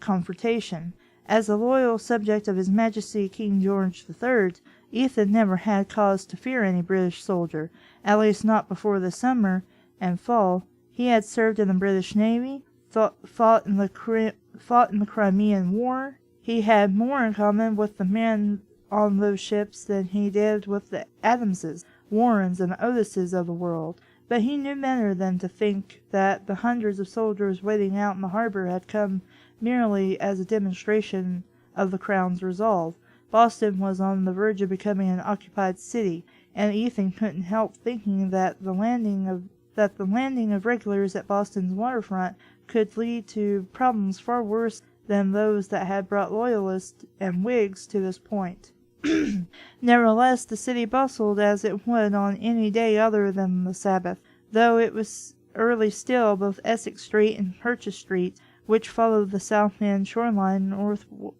confrontation. As a loyal subject of His Majesty King George III, Ethan never had cause to fear any British soldier, at least not before the summer and fall. He had served in the British Navy, fought in the Crimean War. He had more in common with the men on those ships than he did with the Adamses, Warrens, and Otises of the world. But he knew better than to think that the hundreds of soldiers waiting out in the harbor had come merely as a demonstration of the Crown's resolve. Boston was on the verge of becoming an occupied city, and Ethan couldn't help thinking that the landing of regulars at Boston's waterfront could lead to problems far worse than those that had brought Loyalists and Whigs to this point. Nevertheless, the city bustled as it would on any day other than the Sabbath. Though it was early still, both Essex Street and Purchase Street, which followed the South End shoreline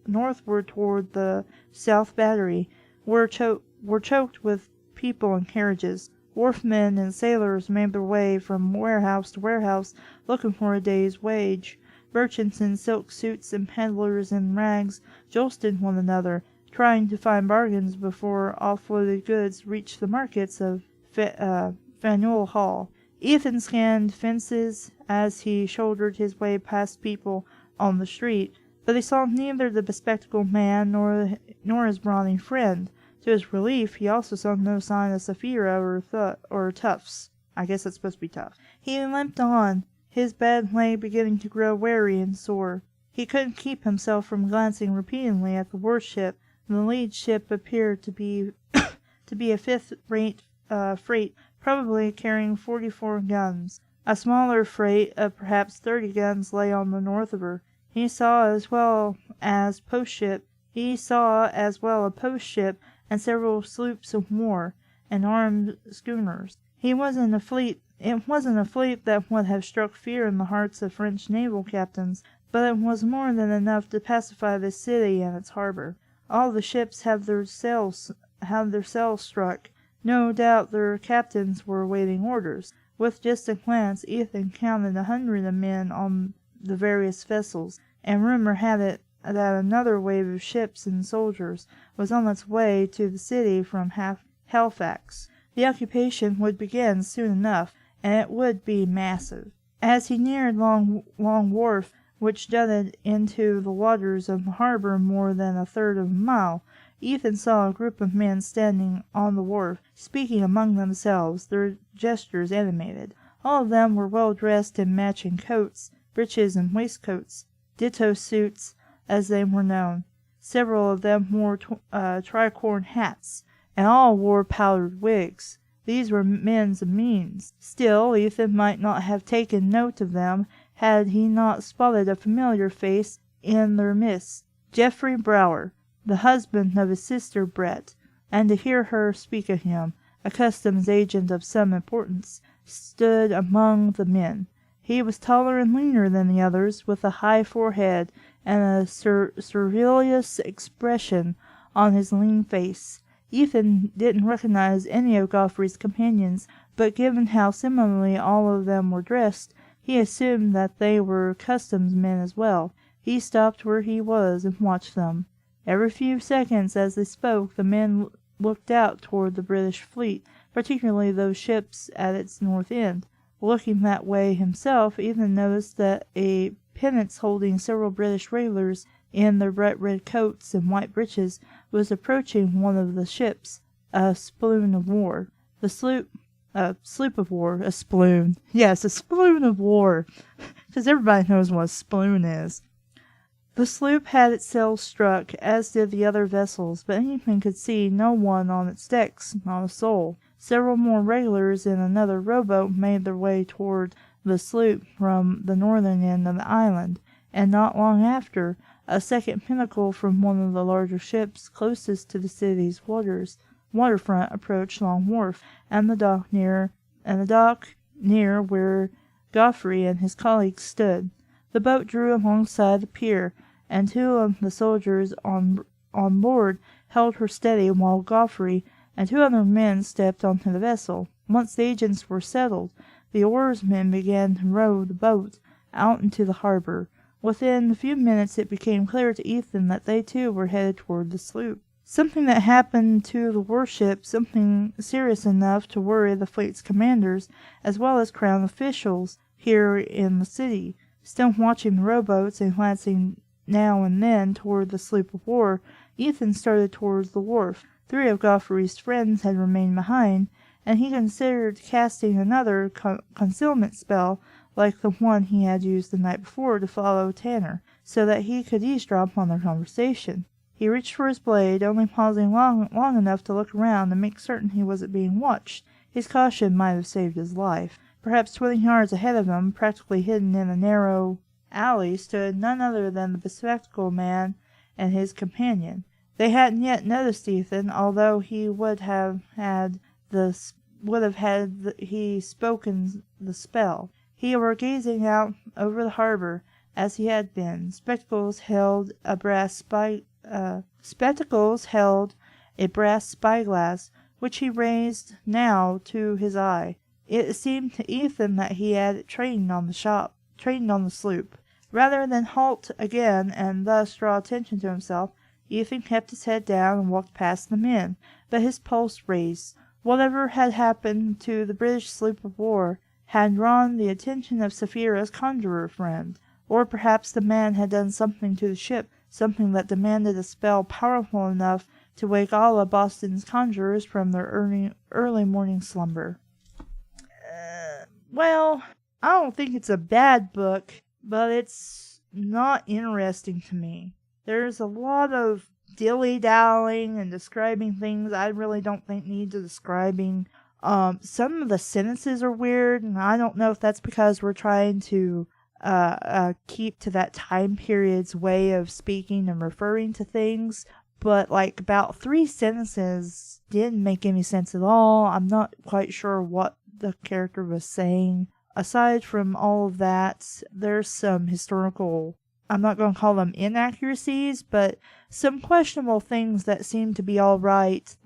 northward toward the South Battery, were choked with people and carriages. Wharfmen and sailors made their way from warehouse to warehouse, looking for a day's wage. Merchants in silk suits and peddlers in rags jostled one another, trying to find bargains before offloaded goods reached the markets of Faneuil Hall. Ethan scanned fences as he shouldered his way past people on the street, but he saw neither the bespectacled man nor his brawny friend. To his relief, he also saw no sign of Sapphira or Tufts. I guess that's supposed to be Tough. He limped on, his bad leg beginning to grow weary and sore. He couldn't keep himself from glancing repeatedly at the warship. The lead ship appeared to be a fifth-rate freight, probably carrying 44 guns. A smaller freight of perhaps 30 guns lay on the north of her. He saw as well a post ship and several sloops of war and armed schooners. It wasn't a fleet that would have struck fear in the hearts of French naval captains, but it was more than enough to pacify the city and its harbor. All the ships had their sails struck. No doubt their captains were awaiting orders. With just a glance, Ethan counted 100 men on the various vessels, and rumor had it that another wave of ships and soldiers was on its way to the city from Halifax. The occupation would begin soon enough, and it would be massive. As he neared Long Wharf, which jutted into the waters of the harbor more than a third of a mile, Ethan saw a group of men standing on the wharf, speaking among themselves, their gestures animated. All of them were well dressed in matching coats, breeches and waistcoats, ditto suits, as they were known. Several of them wore tricorn hats, and all wore powdered wigs. These were men of means. Still, Ethan might not have taken note of them had he not spotted a familiar face in their midst. Geoffrey Brower, the husband of his sister Brett, and to hear her speak of him, a customs agent of some importance, stood among the men. He was taller and leaner than the others, with a high forehead and a surrealious expression on his lean face. Ethan didn't recognize any of Godfrey's companions, but given how similarly all of them were dressed, he assumed that they were customs men as well. He stopped where he was and watched them. Every few seconds as they spoke, the men looked out toward the British fleet, particularly those ships at its north end. Looking that way himself, Ethan noticed that a pinnace holding several British regulars in their bright red coats and white breeches was approaching one of the ships, a sploon of war. A sploon. Yes, a sploon of war, because everybody knows what a sploon is. The sloop had its sails struck, as did the other vessels, but Ethan could see no one on its decks, not a soul. Several more regulars in another rowboat made their way toward the sloop from the northern end of the island, and not long after, a second pinnacle from one of the larger ships closest to the city's waterfront approached Long Wharf and the dock near where Godfrey and his colleagues stood. The boat drew alongside the pier, and two of the soldiers on on board held her steady while Godfrey and 2 other men stepped onto the vessel. Once the agents were settled, the oarsmen began to row the boat out into the harbor. Within a few minutes it became clear to Ethan that they too were headed toward the sloop. Something that happened to the warship, something serious enough to worry the fleet's commanders, as well as crown officials here in the city. Still watching the rowboats and glancing now and then toward the sloop of war, Ethan started towards the wharf. 3 of Godfrey's friends had remained behind, and he considered casting another concealment spell like the one he had used the night before to follow Tanner, so that he could eavesdrop on their conversation. He reached for his blade, only pausing long enough to look around and make certain he wasn't being watched. His caution might have saved his life. Perhaps 20 yards ahead of him, practically hidden in a narrow alley, stood none other than the bespectacled man and his companion. They hadn't yet noticed Ethan, although he would have had he spoken the spell. He were gazing out over the harbor as he had been. Spectacles held a brass spyglass, which he raised now to his eye. It seemed to Ethan that he had trained on the sloop. Rather than halt again and thus draw attention to himself, Ethan kept his head down and walked past the men, but his pulse raced. Whatever had happened to the British sloop of war had drawn the attention of Sapphira's conjurer friend, or perhaps the man had done something to the ship, something that demanded a spell powerful enough to wake all of Boston's conjurers from their early morning slumber. Well, I don't think it's a bad book, but it's not interesting to me. There's a lot of dilly-dallying and describing things I really don't think need describing. Some of the sentences are weird, and I don't know if that's because we're trying to keep to that time period's way of speaking and referring to things, but like about 3 sentences didn't make any sense at all. I'm not quite sure what the character was saying. Aside from all of that, there's some historical, I'm not going to call them inaccuracies, but some questionable things that seem to be all right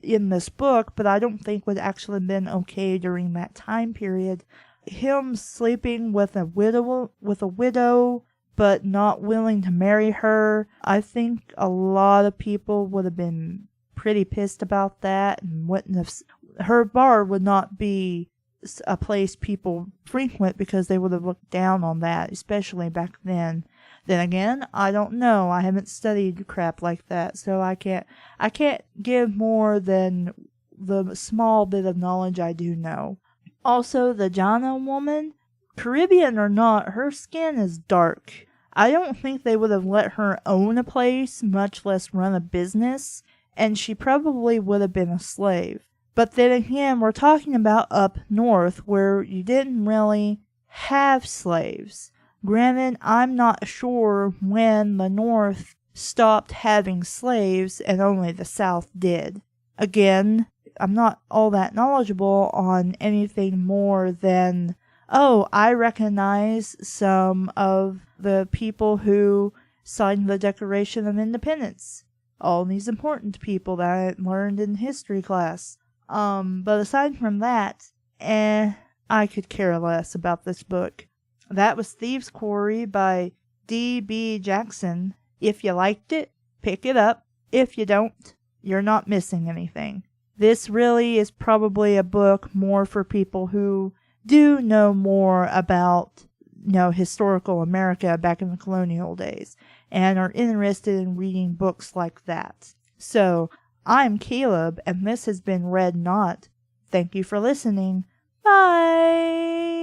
in this book, but I don't think would actually have been okay during that time period. Him sleeping with a widow, but not willing to marry her. I think a lot of people would have been pretty pissed about that, and wouldn't have. Her bar would not be a place people frequent because they would have looked down on that, especially back then. Then again, I don't know. I haven't studied crap like that, so I can't give more than the small bit of knowledge I do know. Also, the Jana woman, Caribbean or not, her skin is dark. I don't think they would have let her own a place, much less run a business, and she probably would have been a slave. But then again, we're talking about up north, where you didn't really have slaves. Granted, I'm not sure when the North stopped having slaves and only the South did. Again, I'm not all that knowledgeable on anything more than, I recognize some of the people who signed the Declaration of Independence. All these important people that I learned in history class. But aside from that, I could care less about this book. That was Thieves Quarry by D.B. Jackson. If you liked it, pick it up. If you don't, you're not missing anything. This really is probably a book more for people who do know more about, historical America back in the colonial days and are interested in reading books like that. So, I'm Caleb, and this has been Red Knot. Thank you for listening. Bye!